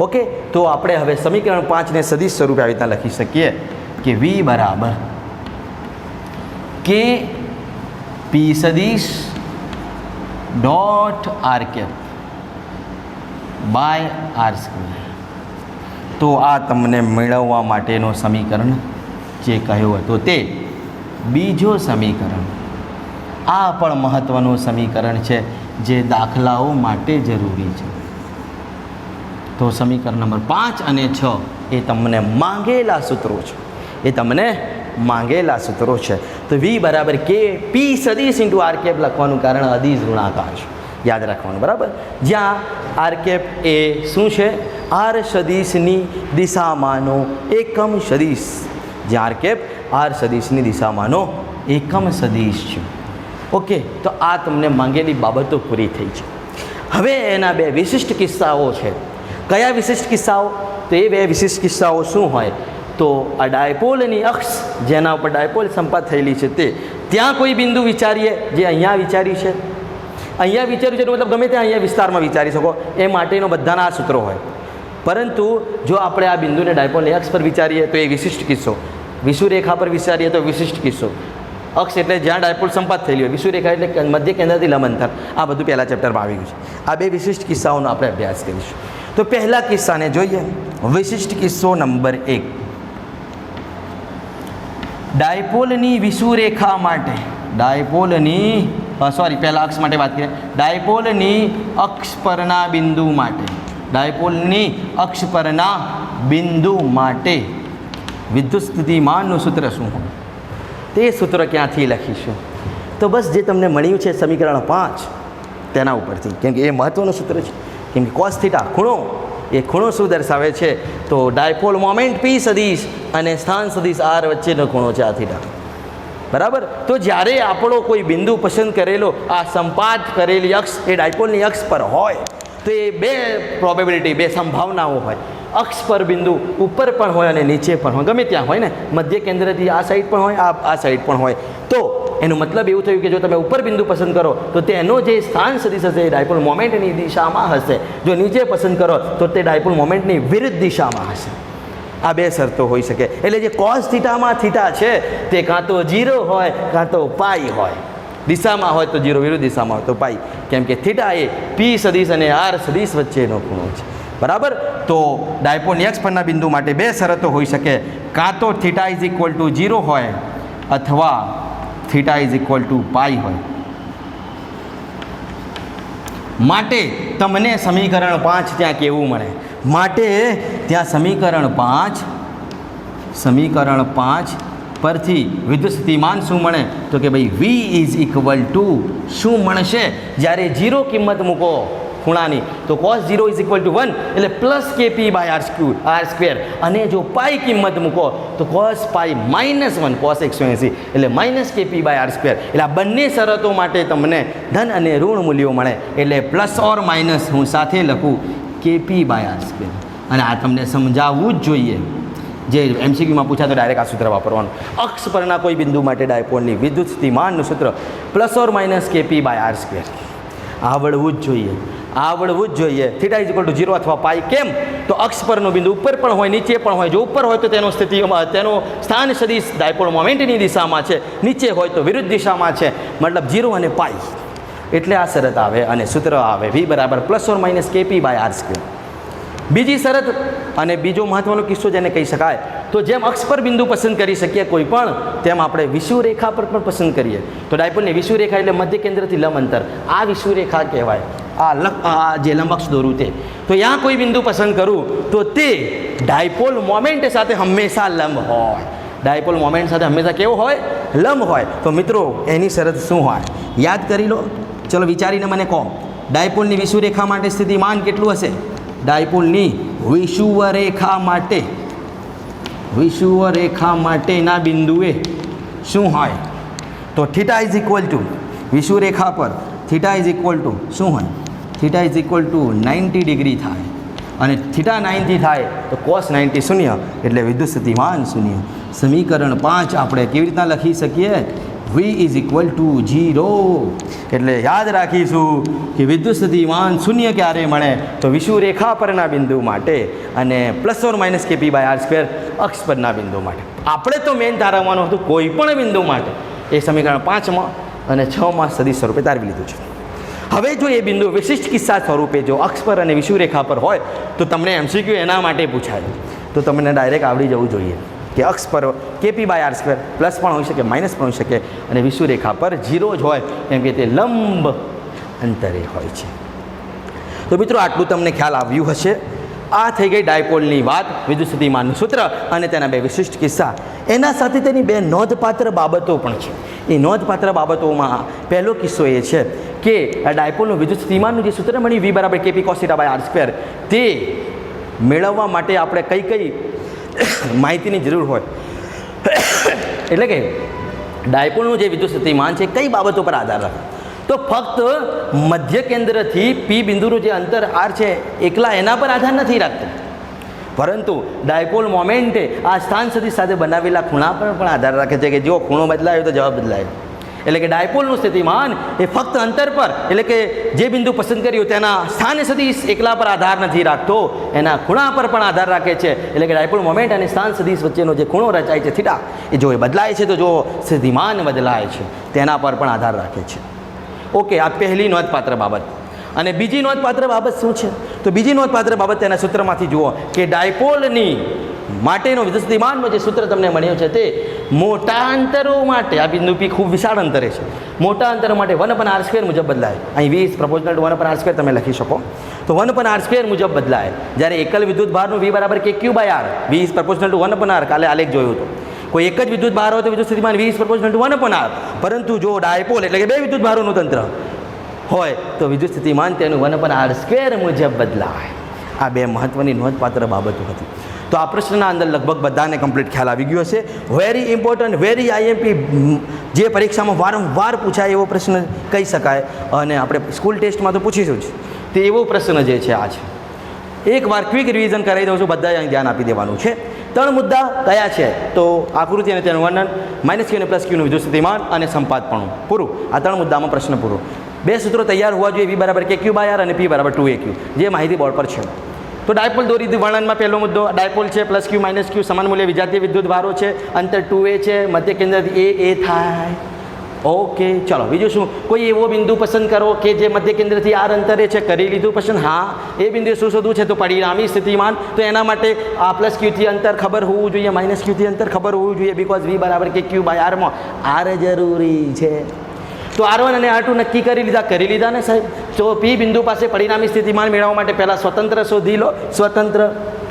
ઓકે, તો આપણે હવે સમીકરણ 5ને સદીશ સ્વરૂપે આવી રીતના લખી શકીએ કે વી બરાબર કે પી સદીશ dot R cap by R square. તો આ તમને મેળવવા માટેનો સમીકરણ જે કહ્યું હતું તે બીજો સમીકરણ. આ પણ મહત્ત્વનું સમીકરણ છે જે દાખલાઓ માટે જરૂરી છે. તો સમીકરણ નંબર 5 અને 6 એ તમને માંગેલા સૂત્રો છે, એ તમને માંગેલા સૂત્રો છે. તો વી બરાબર કે પી સદીશ ઇન્ટુ આર કેપ લખવાનું કારણ અદિશ ઋણાકાર છે, યાદ રાખવાનું, બરાબર. જ્યાં આર કેપ એ શું છે? આર સદીશની દિશામાંનો એકમ સદીશ. જ્યાં આર કેપ આર સદીશની દિશામાંનો એકમ સદીશ છે. ઓકે, તો આ તમને માંગેલી બાબતો પૂરી થઈ છે. હવે એના બે વિશિષ્ટ કિસ્સાઓ છે. કયા વિશિષ્ટ કિસ્સાઓ? તો એ બે વિશિષ્ટ કિસ્સાઓ શું હોય? તો આ ડાયપોલની અક્ષ જેના ઉપર ડાયપોલ સંપાત થયેલી છે તે ત્યાં કોઈ બિંદુ વિચારીએ જે અહીંયા વિચાર્યું છે. અહીંયા વિચાર્યું છે મતલબ ગમે ત્યાં અહીંયા વિસ્તારમાં વિચારી શકો, એ માટેનો બધાના આ સૂત્રો હોય. પરંતુ જો આપણે આ બિંદુને ડાયપોલની અક્ષ પર વિચારીએ તો એ વિશિષ્ટ કિસ્સો. વિષુરેખા પર વિચારીએ તો વિશિષ્ટ કિસ્સો. અક્ષ એટલે જ્યાં ડાયપોલ સંપાત થયેલી હોય, વિષુરેખા એટલે મધ્ય કેન્દ્રથી લંબ અંતર. આ બધું પહેલાં ચેપ્ટરમાં આવી ગયું છે. આ બે વિશિષ્ટ કિસ્સાઓનો આપણે અભ્યાસ કરીશું. તો પહેલા કિસ્સાને જોઈએ. વિશિષ્ટ કિસ્સો નંબર 1. ડાયપોલની વિષુરેખા માટે, ડાયપોલની પહેલા અક્ષ માટે વાત કરીએ. ડાયપોલની અક્ષ પરના બિંદુ માટે, ડાયપોલની અક્ષ પરના બિંદુ માટે વિદ્યુત સ્થિતિમાનનું સૂત્ર શું હોય? તે સૂત્ર ક્યાંથી લખીશું? તો બસ જે તમને મળ્યું છે સમીકરણ 5 તેના ઉપરથી, કેમ કે એ મહત્ત્વનું સૂત્ર છે. કેમ કે કોસ થીટા ખૂણો, એ ખૂણો શું દર્શાવે છે? તો ડાયપોલ મોમેન્ટ પી સદીશ અને સ્થાન સદીશ આર વચ્ચેનો ખૂણો છે આ થીટા, બરાબર. તો જ્યારે આપણો કોઈ બિંદુ પસંદ કરેલો આ સંપાત કરેલી અક્ષ એ ડાયપોલની અક્ષ પર હોય તો એ બે પ્રોબેબિલિટી, બે સંભાવનાઓ હોય. અક્ષ પર બિંદુ ઉપર પણ હોય અને નીચે પણ હોય, ગમે ત્યાં હોય ને, મધ્ય કેન્દ્રથી આ સાઈડ પણ હોય, આ સાઈડ પણ હોય. તો એનું મતલબ એવું થયું કે જો તમે ઉપર બિંદુ પસંદ કરો તો તેનો જે સ્થાન સદીશ હશે એ ડાયપોલ મોમેન્ટની દિશામાં હશે. જો નીચે પસંદ કરો તો તે ડાયપોલ મોમેન્ટની વિરુદ્ધ દિશામાં હશે. આ બે શરતો હોઈ શકે. એટલે જે કોસ થીટામાં થીટા છે તે કાં તો 0 હોય કાં તો પાઈ હોય. દિશામાં હોય તો 0, વિરુદ્ધ દિશામાં હોય તો પાઈ. કેમ કે થીટા એ પી સદીશ અને આર સદીશ વચ્ચેનો ખૂણો છે, બરાબર. તો ડાયપોલની અક્ષ પરના બિંદુ માટે બે શરતો હોઈ શકે. કાં તો થીટા ઇઝ ઇક્વલ ટુ 0 હોય અથવા theta is equal to pi હોય. માટે તમને સમીકરણ 5 ત્યાં કેવું મળે? માટે ત્યાં સમીકરણ 5 પરથી વિદ્યુત સ્થિતિમાન શું મળે? તો કે ભાઈ વી ઇઝ ઇક્વલ ટુ શું મળશે? જ્યારે 0 કિંમત મૂકો ખૂણાની તો cos 0 ઇઝ ઇક્વલ ટુ 1 એટલે plus KP by R square. અને જો પાઈ કિંમત મૂકો તો cos પાઈ -1 cos 180 એટલે minus KP by R square. એટલે આ બંને શરતો માટે તમને ધન અને ઋણ મૂલ્યો મળે. એટલે પ્લસ ઓર માઇનસ હું સાથે લખું કેપી બાય આર સ્ક્વેર. અને આ તમને સમજાવવું જ જોઈએ. જે એમસીક્યુમાં પૂછા તો ડાયરેક્ટ આ સૂત્ર વાપરવાનું. અક્ષ પરના કોઈ બિંદુ માટે ડાયપોલની વિદ્યુત સ્થિતિમાનનું સૂત્ર plus or minus KP by R square. આવડવું જ જોઈએ. થીટા ઇઝ ઇક્વલ ટુ 0 અથવા પાઈ. કેમ? તો અક્ષ પરનો બિંદુ ઉપર પણ હોય નીચે પણ હોય. જો ઉપર હોય તો તેનો સ્થાન સદીશ ડાયપોલ મોમેન્ટની દિશામાં છે, નીચે હોય તો વિરુદ્ધ દિશામાં છે, મતલબ 0 અને પાઈ. એટલે આ શરત આવે અને સૂત્ર આવે વી બરાબર plus or minus KP by R square. બીજી શરત અને બીજો મહત્વનો કિસ્સો જેને કહી શકાય તો જેમ અક્ષ પર બિંદુ પસંદ કરી શકીએ કોઈ પણ, તેમ આપણે વિષુવરેખા પર પણ પસંદ કરીએ. તો ડાયપોલની વિષુવરેખા એટલે મધ્ય કેન્દ્રથી લંબ અંતર, આ વિષુવરેખા કહેવાય. આ જે લંબ અક્ષ દોરું તે, તો ત્યાં કોઈ બિંદુ પસંદ કરું તો તે ડાયપોલ મોમેન્ટ સાથે હંમેશા લંબ હોય. ડાયપોલ મોમેન્ટ સાથે હંમેશા કેવો હોય? લંબ હોય. તો મિત્રો એની શરત શું હોય યાદ કરી લો. ચલો વિચારીને મને કહો, ડાયપોલની વિષુવરેખા માટે સ્થિતિમાન કેટલું હશે? ડાયપોલની વિષુવરેખા માટેના બિંદુએ શું હોય? તો થીટા ઇઝ ઇક્વલ ટુ વિષુવરેખા પર થીટા ઇઝ ઇક્વલ ટુ શું હોય? Theta is equal two 90 degree થાય, અને થીટા 90 થાય તો કોસ 90 શૂન્ય, એટલે વિદ્યુત સ્થિતિમાન શૂન્ય. સમીકરણ 5 આપણે કેવી રીતના લખી શકીએ? V is equal two 0. એટલે યાદ રાખીશું કે વિદ્યુત સ્થિતિમાન શૂન્ય ક્યારે મળે? તો વિષુવરેખા પરના બિંદુ માટે, અને ±kp/r² અક્ષ પરના બિંદુ માટે. આપણે તો મેઇન તારવવાનું હતું કોઈ પણ બિંદુ માટે, એ સમીકરણ 5માં અને 6માં સદિશ સ્વરૂપે તારવી લીધું છે. હવે જો એ બિંદુ વિશિષ્ટ કિસ્સા સ્વરૂપે જો અક્ષ પર અને વિષુવરેખા પર હોય તો તમને MCQ એના માટે પૂછાય, તો તમને ડાયરેક્ટ આવડી જવું જોઈએ કે અક્ષ પર kp/r² પ્લસ પણ હોઈ શકે, માઇનસ પણ હોઈ શકે, અને વિષુવરેખા પર 0 જ હોય, કેમ કે તે લંબ અંતરે હોય છે. તો મિત્રો આટલું તમને ખ્યાલ આવ્યું હશે. આ થઈ ગઈ ડાયપોલની વાત, વિદ્યુત સ્થિતિમાનનું સૂત્ર અને તેના બે વિશિષ્ટ કિસ્સા. એના સાથે તેની બે નોંધપાત્ર બાબતો પણ છે. એ નોંધપાત્ર બાબતોમાં પહેલો કિસ્સો એ છે કે ડાયપોલનું વિદ્યુત સ્થિતિમાનનું જે સૂત્ર મળ્યું V = kp cos θ/r², તે મેળવવા માટે આપણે કઈ કઈ માહિતીની જરૂર હોય? એટલે કે ડાયપોલનું જે વિદ્યુત સ્થિતિમાન છે કઈ બાબતો પર આધાર રાખે? તો ફક્ત મધ્ય કેન્દ્રથી P બિંદુનું જે અંતર r છે એકલા એના પર આધાર નથી રાખતું, પરંતુ ડાયપોલ મોમેન્ટે આ સ્થાન સદિશ સાથે બનાવેલા ખૂણા પર પણ આધાર રાખે છે કે જો ખૂણો બદલાયો તો જવાબ બદલાય. એટલે કે ડાયપોલનું સ્થિતિમાન એ ફક્ત અંતર પર, એટલે કે જે બિંદુ પસંદ કર્યું તેના સ્થાન સદિશ એકલા પર આધાર નથી રાખતો, એના ખૂણા પર પણ આધાર રાખે છે. એટલે કે ડાયપોલ મોમેન્ટ અને સ્થાન સદિશ વચ્ચેનો જે ખૂણો રચાય છે થીટા, એ જો એ બદલાય છે તો જો સ્થિતિમાન બદલાય છે તેના પર પણ આધાર રાખે છે. ઓકે, આ પહેલી નોંધપાત્ર બાબત. અને બીજી નોંધપાત્ર બાબત શું છે? તો બીજી નોંધપાત્ર બાબત તેના સૂત્રમાંથી જુઓ કે ડાયપોલની માટેનો વિદ્યુત સ્થિતિમાનનો જે સૂત્ર તમને મળ્યો છે તે મોટા અંતરો માટે, આ બિંદુ P ખૂબ વિશાળ અંતરે છે, મોટા અંતરો માટે 1/r² મુજબ બદલાય. અહીં V = 1/r² તમે લખી શકો, તો 1/r² મુજબ બદલાય. જ્યારે એકલ વિદ્યુત ભારનું V = kq/r, V = 1/r, કાલે આલેખ જોયો હતો. કોઈ એક જ વિદ્યુત ભાર હોય તો વિદ્યુત સ્થિતિમાન V = 1/r, પરંતુ જો ડાયપોલ એટલે કે બે વિદ્યુત ભારોનું તંત્ર હોય તો વિદ્યુત સ્થિતિમાન તેનું 1/r² મુજબ બદલાય. આ બે મહત્વની નોંધપાત્ર બાબતો હતી. તો આ પ્રશ્નના અંદર લગભગ બધાને કમ્પ્લીટ ખ્યાલ આવી ગયો હશે. વેરી ઇમ્પોર્ટન્ટ, વેરી IMP, જે પરીક્ષામાં વારંવાર પૂછાય એવો પ્રશ્ન કહી શકાય, અને આપણે સ્કૂલ ટેસ્ટમાં તો પૂછીશું જ, તે એવો પ્રશ્ન જે છે આ છે. એકવાર ક્વિક રિવિઝન કરાવી દઉં છું, બધાએ અહીં ધ્યાન આપી દેવાનું છે. 3 મુદ્દા કયા છે? તો આકૃતિ અને તેનું વર્ણન, -q અને +q નું વિદ્યુત સ્થિતિમાન અને સંપાતપણું, પૂરું. આ 3 મુદ્દામાં પ્રશ્ન પૂરો. 2 સૂત્રો તૈયાર હોવા જોઈએ, V = kq/r અને P = 2aq, જે માહિતી બોર્ડ પર છે. તો ડાયપોલ દોરી વર્ણનમાં પહેલો મુદ્દો, ડાયપોલ છે, +q - q સમાન મૂલ્ય વિજાતીય વિદ્યુત ભારો છે, અંતર 2a છે, મધ્ય કેન્દ્રથી a થાય. ઓકે, ચલો બીજું શું? કોઈ એવો બિંદુ પસંદ કરો કે જે મધ્ય કેન્દ્રથી r અંતરે છે, કરી લીધું પસંદ. હા, એ બિંદુએ શું શોધવું છે? તો પરિણામી સ્થિતિમાન. તો એના માટે આ +q થી અંતર ખબર હોવું જોઈએ, -q થી અંતર ખબર હોવું જોઈએ, બીકોઝ V = kq/r માં r જરૂરી છે. તો R1 અને R2 નક્કી કરી લીધા ને સાહેબ. તો P બિંદુ પાસે પરિણામી સ્થિતિમાન મેળવવા માટે પહેલાં સ્વતંત્ર શોધી લો, સ્વતંત્ર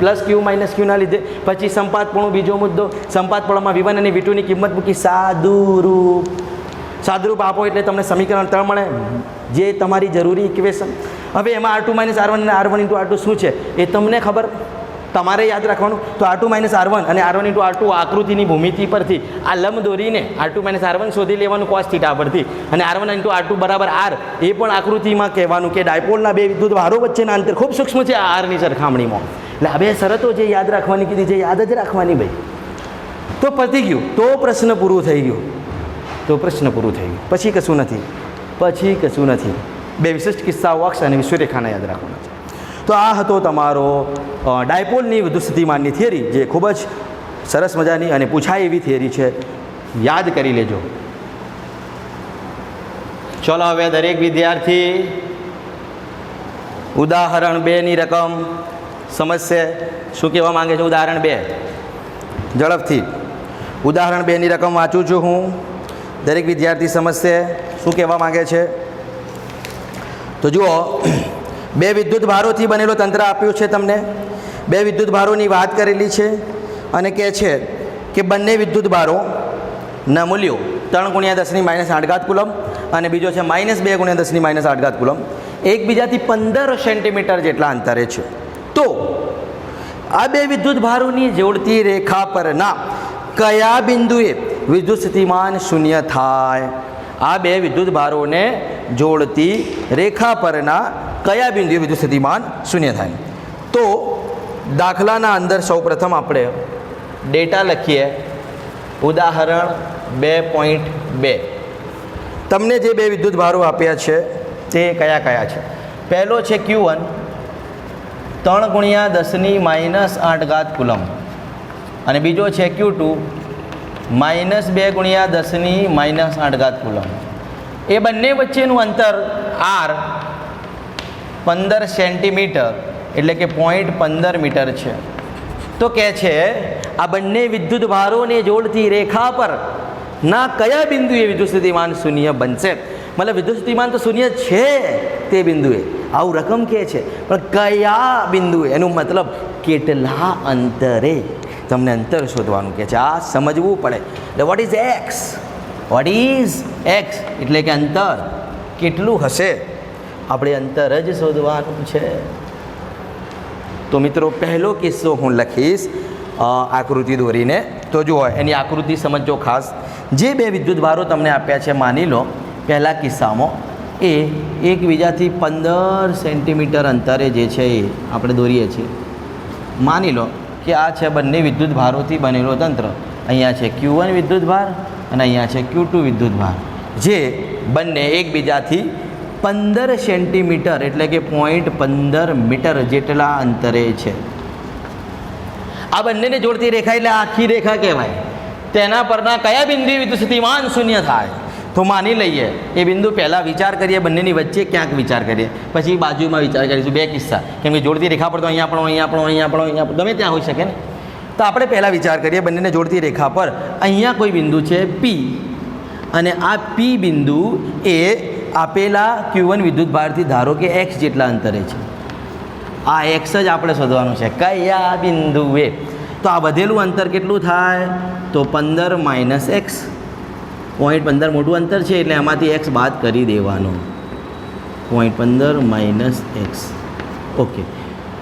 +q - q ના લીધે. પછી સંપાતપણું, બીજો મુદ્દો, સંપાતપણમાં V1 અને V2 ની કિંમત મૂકી સાદુરૂપ આપો એટલે તમને સમીકરણ 3 મળે, જે તમારી જરૂરી ઇક્વેશન. હવે એમાં R2 - R1 અને R1 × R2 શું છે એ તમને ખબર, તમારે યાદ રાખવાનું. તો R2 - R1 અને R1 × R2 આકૃતિની ભૂમિતિ પરથી આ લંબ દોરીને R2 - R1 શોધી લેવાનું cos θ પરથી, અને R1 × R2 = r, એ પણ આકૃતિમાં કહેવાનું કે ડાયપોલના બે વિદ્યુત ભારો વચ્ચેના અંતર ખૂબ સૂક્ષ્મ છે r ની સરખામણીમાં. એટલે આ બે શરતો જે યાદ રાખવાની કીધી છે, યાદ જ રાખવાની ભાઈ. તો પતી ગયું, તો પ્રશ્ન પૂરું થઈ ગયું. પછી કશું નથી. બે વિશિષ્ટ કિસ્સાઓ અક્ષ અને વિષુવરેખાને યાદ રાખવાના છે. તો આ હતો તમારો ડાયપોલની વિદ્યુત સ્થિતિમાનની થિયરી, જે ખૂબ જ સરસ મજાની અને પૂછાય એવી થિયરી છે, યાદ કરી લેજો. ચલો હવે દરેક વિદ્યાર્થી ઉદાહરણ 2 ની રકમ સમજશે. શું કહેવા માંગે છે ઉદાહરણ 2? ઝડપથી ઉદાહરણ 2ની રકમ વાંચું છું હું. દરેક વિદ્યાર્થી સમજશે શું કહેવા માગે છે. તો જુઓ, 2 વિદ્યુત ભારોથી બનેલો તંત્ર આપ્યું છે તમને. 2 વિદ્યુત ભારોની વાત કરેલી છે અને કહે છે કે બંને વિદ્યુત ભારોના મૂલ્યો 3×10⁻8 કુલમ અને બીજો છે -2×10⁻8 કુલમ એકબીજાથી 15 સેન્ટીમીટર જેટલા અંતરે છે. તો આ 2 વિદ્યુત ભારોની જોડતી રેખા પરના કયા બિંદુએ વિદ્યુત સ્થિતિમાન શૂન્ય થાય? આ 2 વિદ્યુત ભારોને જોડતી રેખા પરના કયા બિંદુએ વિદ્યુત સ્થિતિમાન શૂન્ય થાય? તો દાખલાના અંદર સૌપ્રથમ આપણે ડેટા લખીએ. ઉદાહરણ 2.2. તમને જે 2 વિદ્યુત ભારો આપ્યા છે તે કયા કયા છે? પહેલો છે Q1 3×10⁻8 કુલમ અને બીજો છે Q2 -2×10⁻8 કુલમ. એ બંને વચ્ચેનું અંતર R 15 સેન્ટીમીટર એટલે કે 0.15 મીટર છે. તો કહે છે આ બંને વિદ્યુત ભારોને જોડતી રેખા પર ના કયા બિંદુએ વિદ્યુત સ્થિતિમાન શૂન્ય બનશે? મતલબ વિદ્યુત સ્થિતિમાન તો શૂન્ય છે તે બિંદુએ, આવું રકમ કહે છે, પણ કયા બિંદુએ? એનું મતલબ કેટલા અંતરે, તમને અંતર શોધવાનું કહે છે. આ સમજવું પડે. What is x? What is x એટલે કે અંતર કેટલું હશે, આપણે અંતર જ શોધવાનું છે. તો મિત્રો પહેલો કિસ્સો હું લખીશ આકૃતિ દોરીને. તો જુઓ એની આકૃતિ સમજો ખાસ. જે 2 વિદ્યુત ભારો તમને આપ્યા છે, માની લો પહેલા કિસ્સામાં એ એકબીજાથી 15 સેન્ટીમીટર અંતરે જે છે એ આપણે દોરીએ છીએ. માની લો કે આ છે બંને વિદ્યુત ભારોથી બનેલો તંત્ર. અહીંયા છે Q1 વિદ્યુત ભાર અને અહીંયા છે Q2 વિદ્યુત ભાર, જે બંને એકબીજાથી 15 સેન્ટીમીટર એટલે કે 0.15 મીટર જેટલા અંતરે છે. આ બંનેને જોડતી રેખા એટલે આખી રેખા કહેવાય. તેના પરના કયા બિંદુએ વિદ્યુત સ્થિતિમાન શૂન્ય થાય? તો માની લઈએ એ બિંદુ પહેલાં વિચાર કરીએ, બંનેની વચ્ચે ક્યાંક વિચાર કરીએ, પછી બાજુમાં વિચાર કરીશું. 2 કિસ્સા, કેમ કે જોડતી રેખા પર તો અહીંયા પણ ગમે ત્યાં હોઈ શકે ને. તો આપણે પહેલાં વિચાર કરીએ બંનેને જોડતી રેખા પર અહીંયા કોઈ બિંદુ છે P અને આ P બિંદુ એ આપેલા Q1 વિદ્યુત ભારથી ધારો કે x જેટલા અંતરે છે. આ x જ આપણે શોધવાનું છે કયા બિંદુએ. તો આ વધેલું અંતર કેટલું થાય? તો 15 - x. 0.15 મોટું અંતર છે એટલે એમાંથી x બાદ કરી દેવાનો. 0.15 - x. ઓકે,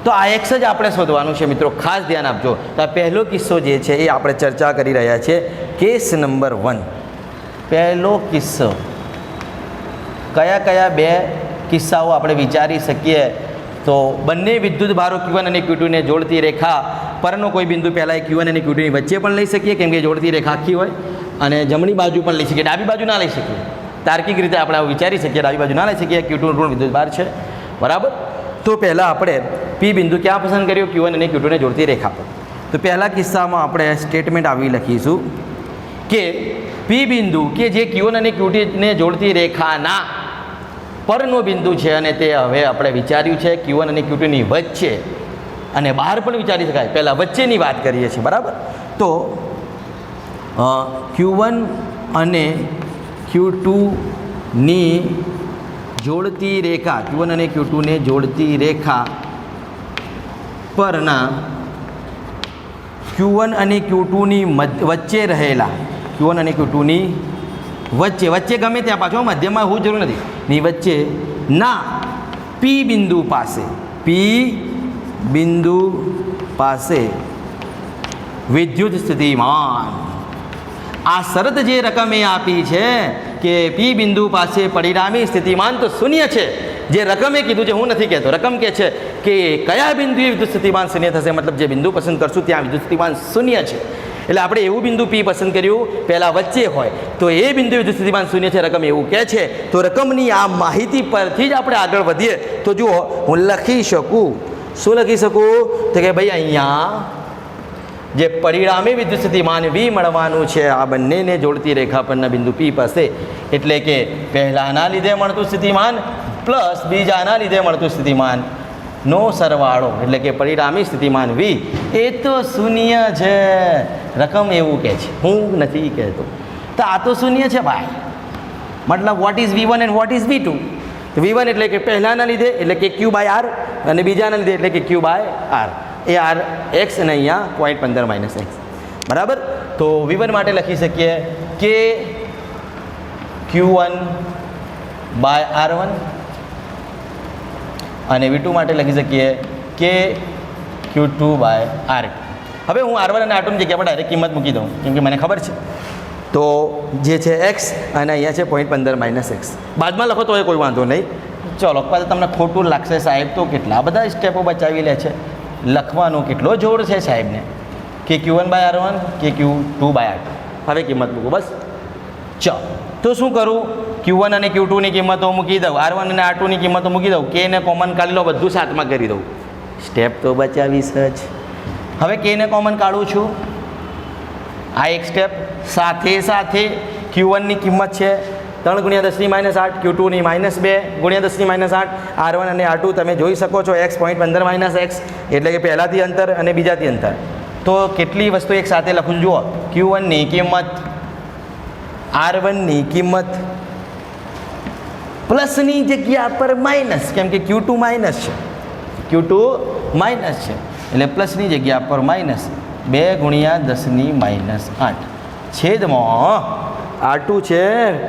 તો આ x જ આપણે શોધવાનું છે મિત્રો, ખાસ ધ્યાન આપજો. તો આ પહેલો કિસ્સો જે છે એ આપણે ચર્ચા કરી રહ્યા છીએ. Case number 1. પહેલો કિસ્સો. કયા કયા 2 કિસ્સાઓ આપણે વિચારી શકીએ? તો બંને વિદ્યુત ભારો Q1 અને Q2 ને જોડતી રેખા પરનો કોઈ બિંદુ પહેલાં Q1 અને Q2 ની વચ્ચે પણ લઈ શકીએ, કેમ કે જોડતી રેખા આખી હોય, અને જમણી બાજુ પણ લઈ શકીએ, ડાબી બાજુ ના લઈ શકીએ. તાર્કિક રીતે આપણે આવું વિચારી શકીએ, ડાબી બાજુ ના લઈ શકીએ. Q2 ઋણ વિદ્યુત ભાર છે, બરાબર. તો પહેલાં આપણે P બિંદુ ક્યાં પસંદ કર્યો? Q1 અને Q2 ને જોડતી રેખા પર. તો પહેલા કિસ્સામાં આપણે સ્ટેટમેન્ટ આવી લખીશું કે P બિંદુ કે જે Q1 અને Q2 ને જોડતી રેખાના પરનો બિંદુ છે, અને તે હવે આપણે વિચાર્યું છે Q1 અને Q2 ની વચ્ચે, અને બહાર પણ વિચારી શકાય. પહેલાં વચ્ચેની વાત કરીએ છીએ, બરાબર. તો Q1 અને Q2 ની જોડતી રેખા, Q1 અને Q2 ને જોડતી રેખા પરના Q1 અને Q2 ની વચ્ચે રહેલા, Q1 અને Q2 ની વચ્ચે ગમે ત્યાં, પાછો મધ્યમાં હોવું જરૂર નથી, ની વચ્ચે ના P બિંદુ પાસે વિદ્યુત સ્થિતિમાન. આ શરત જે રકમે આપી છે કે P બિંદુ પાસે પરિણામી સ્થિતિમાન તો શૂન્ય છે, જે રકમે કીધું છે, હું નથી કહેતો, રકમ કહે છે કે કયા બિંદુએ વિદ્યુત સ્થિતિમાન શૂન્ય થશે, મતલબ જે બિંદુ પસંદ કરશું ત્યાં વિદ્યુત સ્થિતિમાન શૂન્ય છે. એટલે આપણે એવું બિંદુ P પસંદ કર્યું પહેલાં વચ્ચે હોય તો એ બિંદુ વિદ્યુત સ્થિતિમાન શૂન્ય છે, રકમ એવું કહે છે. તો રકમની આ માહિતી પરથી જ આપણે આગળ વધીએ. તો જુઓ, હું લખી શકું, શું લખી શકું? તો કે ભાઈ અહીંયા જે પરિણામી વિદ્યુત સ્થિતિમાન V મળવાનું છે આ બંનેને જોડતી રેખા પરના બિંદુ P પાસે, એટલે કે પહેલાંના લીધે મળતું સ્થિતિમાન પ્લસ બીજાના લીધે મળતું સ્થિતિમાન નો સરવાળો, એટલે કે પરિણામી સ્થિતિમાન V એ તો શૂન્ય છે. રકમ એવું કહે છે, હું નથી કહેતો. તો આ તો શૂન્ય છે ભાઈ. મતલબ what is V1 and what is V2? તો V1 એટલે કે પહેલાના લીધે એટલે કે Q બાય R, અને બીજાના લીધે એટલે કે Q બાય R. એ R x અને અહીંયા 0.15 માઇનસ એક્સ. બરાબર. તો V1 માટે લખી શકીએ કે Q1 બાય R1, અને V2 માટે લખી શકીએ કે Q2 બાય R2. હવે હું R1 અને R2 ની જગ્યા પર ડાયરેક્ટ કિંમત મૂકી દઉં, કેમ કે મને ખબર છે. તો જે છે x અને અહીંયા છે 0.15 માઇનસ એક્સ. બાદમાં લખો તો એ કોઈ વાંધો નહીં. ચલો, પાછું તમને ખોટું લાગશે સાહેબ, તો કેટલા બધા સ્ટેપો બચાવી લે છે. લખવાનો કેટલો જોર છે સાહેબને, કે Q1 બાય R1 કે Q2 બાય R2. હવે કિંમત મૂકો બસ. ચાલો, તો શું કરું? Q1 અને Q2 ની કિંમતો મૂકી દઉં, R1 અને R2 ની કિંમતો મૂકી દઉં, કે ને કોમન કાઢી લો, બધું સાથમાં કરી દઉં. સ્ટેપ તો બચાવીશ જ. હવે કે ને કોમન કાઢું છું, આ એક સ્ટેપ. સાથે સાથે Q1 ની કિંમત છે 3 ગુણ્યા 10 ની માઇનસ 8, Q2 ની માઇનસ 2 ગુણ્યા 10 ની માઇનસ 8, R1 અને R2 તમે જોઈ શકો છો x 0.15 માઇનસ એક્સ, એટલે કે પહેલાથી અંતર અને બીજાથી અંતર. તો કેટલી વસ્તુ એક સાથે લખું જુઓ. Q1 ની કિંમત, R1 ની કિંમત, પ્લસની જગ્યા પર માઇનસ, કેમ કે Q2 માઇનસ છે, Q2 માઇનસ છે એટલે પ્લસની જગ્યા પર માઇનસ 2 ગુણ્યા 10 ની માઇનસ 8 છેદમાં R2 છે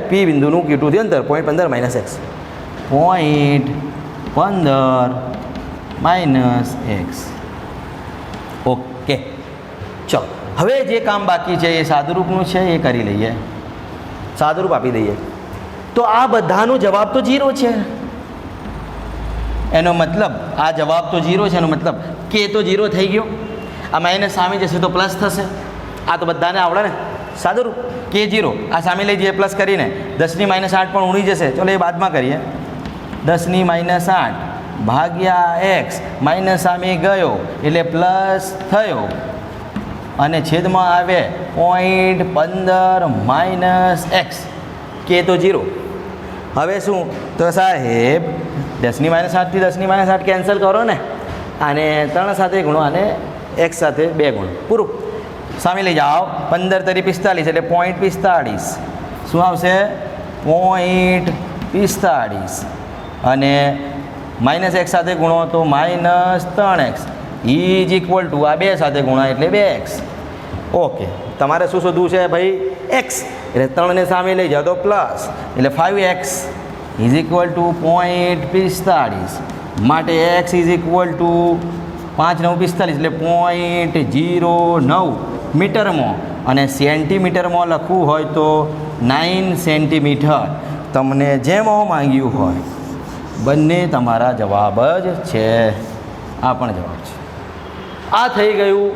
P બિંદુનું Q2 થી અંતર 0.15 minus x, 0.15 minus x. Okay. ચલો, હવે જે કામ બાકી છે એ સાદુરૂપનું છે, એ કરી લઈએ. સાદુરૂપ આપી દઈએ. તો આ બધાનો જવાબ તો 0 છે. એનો મતલબ આ જવાબ તો 0 છે, એનો મતલબ કે તો 0 થઈ ગયો. આ માઇનસ સામે જશે તો પ્લસ થશે. આ તો બધાને આવડે ને. સાદુરૂપ કે 0, આ સામે લઈ જઈએ પ્લસ કરીને, 10 ની માઇનસ 8 પણ ઉડી જશે. ચલો એ બાદમાં કરીએ. 10 ની માઇનસ 8 ભાગ્યા એક્સ, માઇનસ સામે ગયો એટલે પ્લસ થયો, અને છેદમાં આવે 0.15 માઇનસ એક્સ. કે તો 0. હવે શું? તો સાહેબ 10 ની માઇનસ 8 થી 10 ની માઇનસ 8 કેન્સલ કરો ને, આને 3 સાથે ગુણો, આને x સાથે 2 ગુણો, પૂરું. સામે લઈ જાઓ. 15 તરી 45 એટલે 0.45. શું આવશે? 0.45. અને માઇનસ એક્સ સાથે ગુણો તો minus 3x is equal two આ 2 સાથે ગુણો એટલે 2x. ઓકે. તમારે શું શોધવું છે ભાઈ? x. એટલે 3 ને સામે લઈ જાઓ તો પ્લસ, એટલે 5x ઇઝ ઇક્વલ ટુ 0.45. માટે x ઇઝ ઇક્વલ ટુ 5 9 45 એટલે 0.09 મીટરમાં, અને સેન્ટીમીટરમાં લખવું હોય તો 9 સેન્ટીમીટર. તમને જેમાં માંગ્યું હોય બંને તમારા જવાબ જ છે. આ પણ જવાબ છે. આ થઈ ગયું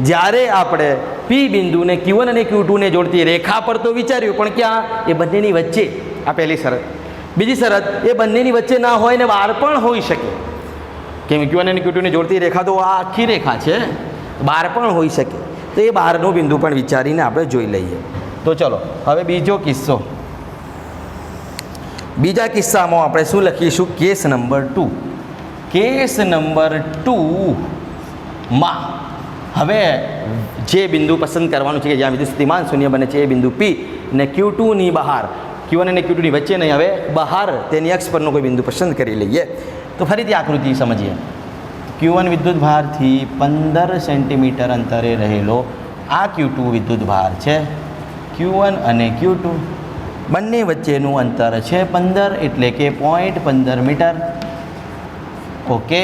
જ્યારે આપણે P બિંદુને Q1 અને Q2 ને જોડતી રેખા પર તો વિચાર્યું, પણ ક્યાં? એ બંનેની વચ્ચે. આ પહેલી શરત. બીજી શરત, એ બંનેની વચ્ચે ના હોય ને બહાર પણ હોઈ શકે, કેમ Q1 અને Q2 ને જોડતી રેખા તો આ આખી રેખા છે, બહાર પણ હોઈ શકે. તો એ બહારનો બિંદુ પણ વિચારીને આપણે જોઈ લઈએ. તો ચલો હવે બીજો કિસ્સો. બીજા કિસ્સામાં આપણે શું લખીશું? Case number 2. કેસ નંબર 2 માં હવે જે બિંદુ પસંદ કરવાનું છે કે જ્યાં વિદ્યુત સ્થિતિમાન શૂન્ય બને છે, એ બિંદુ P ને Q2 ની બહાર, Q1 અને Q2 ની વચ્ચે નહીં, હવે બહાર તેની અક્ષ પરનો કોઈ બિંદુ પસંદ કરી લઈએ. તો ફરીથી આકૃતિ સમજીએ. Q1 વિદ્યુત ભારથી 15 સેન્ટીમીટર અંતરે રહેલો આ Q2 વિદ્યુત ભાર છે. Q1 અને Q2 બંને વચ્ચેનું અંતર છે 15, એટલે કે 0.15 મીટર. ઓકે.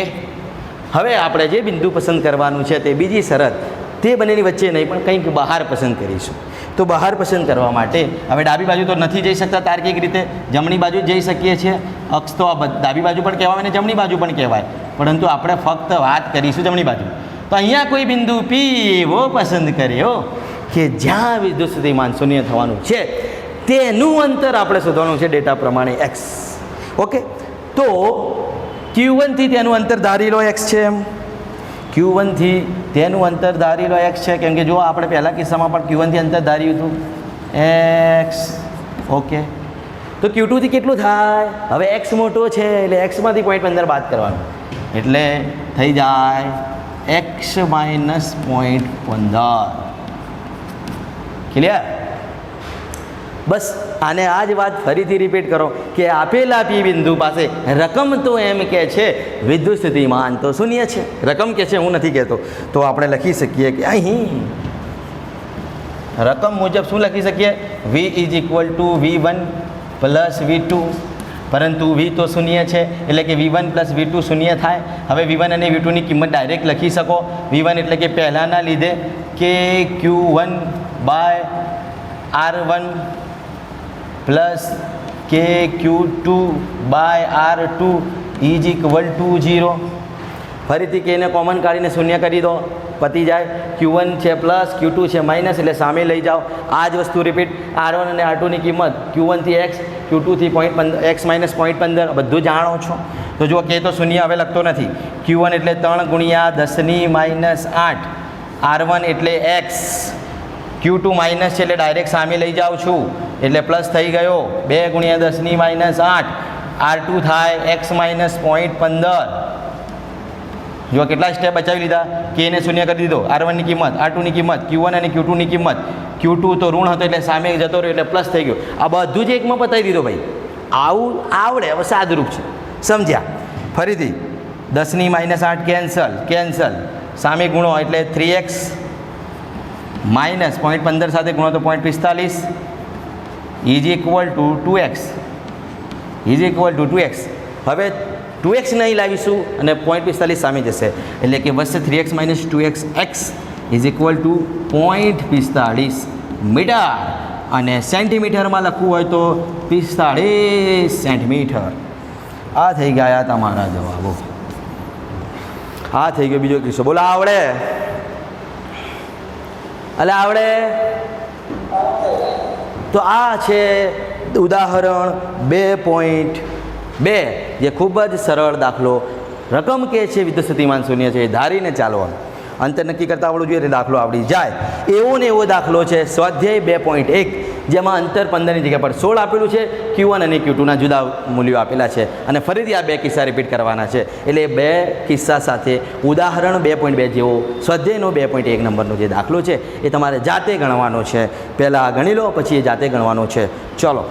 હવે આપણે જે બિંદુ પસંદ કરવાનું છે તે બીજી શરત, તે બંનેની વચ્ચે નહીં પણ કંઈક બહાર પસંદ કરીશું. તો બહાર પસંદ કરવા માટે હવે ડાબી બાજુ તો નથી જઈ શકતા તાર્કિક રીતે, જમણી બાજુ જઈ શકીએ છીએ. અક્ષ તો ડાબી બાજુ પણ કહેવાય અને જમણી બાજુ પણ કહેવાય, પરંતુ આપણે ફક્ત વાત કરીશું જમણી બાજુ. તો અહીંયા કોઈ બિંદુ P એવો પસંદ કર્યો કે જ્યાં વિદ્યુત સ્થિતિમાન શૂન્ય થવાનું છે, તેનું અંતર આપણે શોધવાનું છે ડેટા પ્રમાણે x. ઓકે. તો Q1 થી તેનું અંતર ધારી લો x છે. એમ Q1 થી તેનું અંતર ધારી લો x છે, કેમ કે જો આપણે પહેલા કિસ્સામાં પણ Q1 થી અંતર ધાર્યું હતું x. ઓકે. તો Q2 થી કેટલું થાય? હવે x મોટો છે એટલે x માંથી 0.15 બાદ કરવાનું, એટલે થઈ જાય x માઇનસ 0.15 ક્લિયર. બસ આને આ જ વાત ફરીથી રિપીટ કરો કે આપેલા પી બિંદુ પાસે રકમ તો એમ કે છે વિદ્યુત સ્થિતિમાન તો શૂન્ય છે, રકમ કે છે, હું નથી કહેતો. તો આપણે લખી શકીએ કે અહીં રકમ મુજબ શું લખી શકીએ, v is equal two v1 plus v2, પરંતુ v તો શૂન્ય છે એટલે કે v1 પ્લસ v2 શૂન્ય થાય. હવે v1 અને v2ની કિંમત ડાયરેક્ટ લખી શકો. v1 એટલે કે પહેલાંના લીધે કે q1 બાય r1 પ્લસ કે q2 by r2 is equal two 0. ફરીથી કે એને કોમન કાઢીને શૂન્ય કરી દો, પતી જાય. q1 છે પ્લસ, q2 છે માઇનસ, એટલે સામે લઈ જાઓ. આ જ વસ્તુ રિપીટ. r1 અને r2ની કિંમત q1 થી x, q2 થી x માઇનસ 0.15 બધું જાણો છો. તો જુઓ કે તો શૂન્ય હવે લખતો નથી. q1 એટલે 3 ગુણ્યા 10 માઇનસ 8, r1 એટલે x, q2 માઇનસ છે એટલે ડાયરેક્ટ સામે લઈ જાઉં છું એટલે પ્લસ થઈ ગયો 2 ગુણ્યા 10 માઇનસ 8, r2 થાય x માઇનસ 0.15. જો કેટલા સ્ટેપ બચાવી લીધા, કે એને શૂન્ય કરી દીધો, r1ની કિંમત, r2ની કિંમત, q1 અને q2ની કિંમત. q2 તો ઋણ હતો એટલે સામે જતો રહ્યો એટલે પ્લસ થઈ ગયો. આ બધું જ એકમાં પતાવી દીધો ભાઈ. આવું આવડે, હવે સાદરૂપ છે, સમજ્યા. ફરીથી 10 માઇનસ 8 કેન્સલ, સામે ગુણો એટલે 3x માઇનસ 0.15 સાથે ગુણો તો 0.45 ઇઝ ઇક્વલ ટુ 2x. હવે 2x નહીં લાવીશું અને 0.45 સામે જશે એટલે કે વધશે 3x માઇનસ 2x x is equal to 0.45 metre. અને સેન્ટીમીટરમાં લખવું હોય તો 45 સેન્ટીમીટર. આ થઈ ગયા તમારા જવાબો. આ થઈ ગયો બીજો કિસ્સો. બોલો આવડે? એટલે આવડે? તો આ છે ઉદાહરણ 2.2 જે ખૂબ જ સરળ દાખલો. રકમ કે છે વિદ્યુત સ્થિતિમાન શૂન્ય છે એ ધારીને ચાલવાનું. અંતર નક્કી કરતા આવડવું જોઈએ એટલે દાખલો આવડી જાય. એવો ને એવો દાખલો છે સ્વાધ્યાય 2.1 જેમાં અંતર 15ની જગ્યા પર 16 આપેલું છે. q1 અને q2ના જુદા મૂલ્યો આપેલા છે અને ફરીથી આ બે કિસ્સા રિપીટ કરવાના છે. એટલે બે કિસ્સા સાથે ઉદાહરણ 2.2 જેવો સ્વાધ્યાયનો 2.1 નંબરનો જે દાખલો છે એ તમારે જાતે ગણવાનો છે. પહેલાં ગણી લો, પછી એ જાતે ગણવાનો છે. ચલો.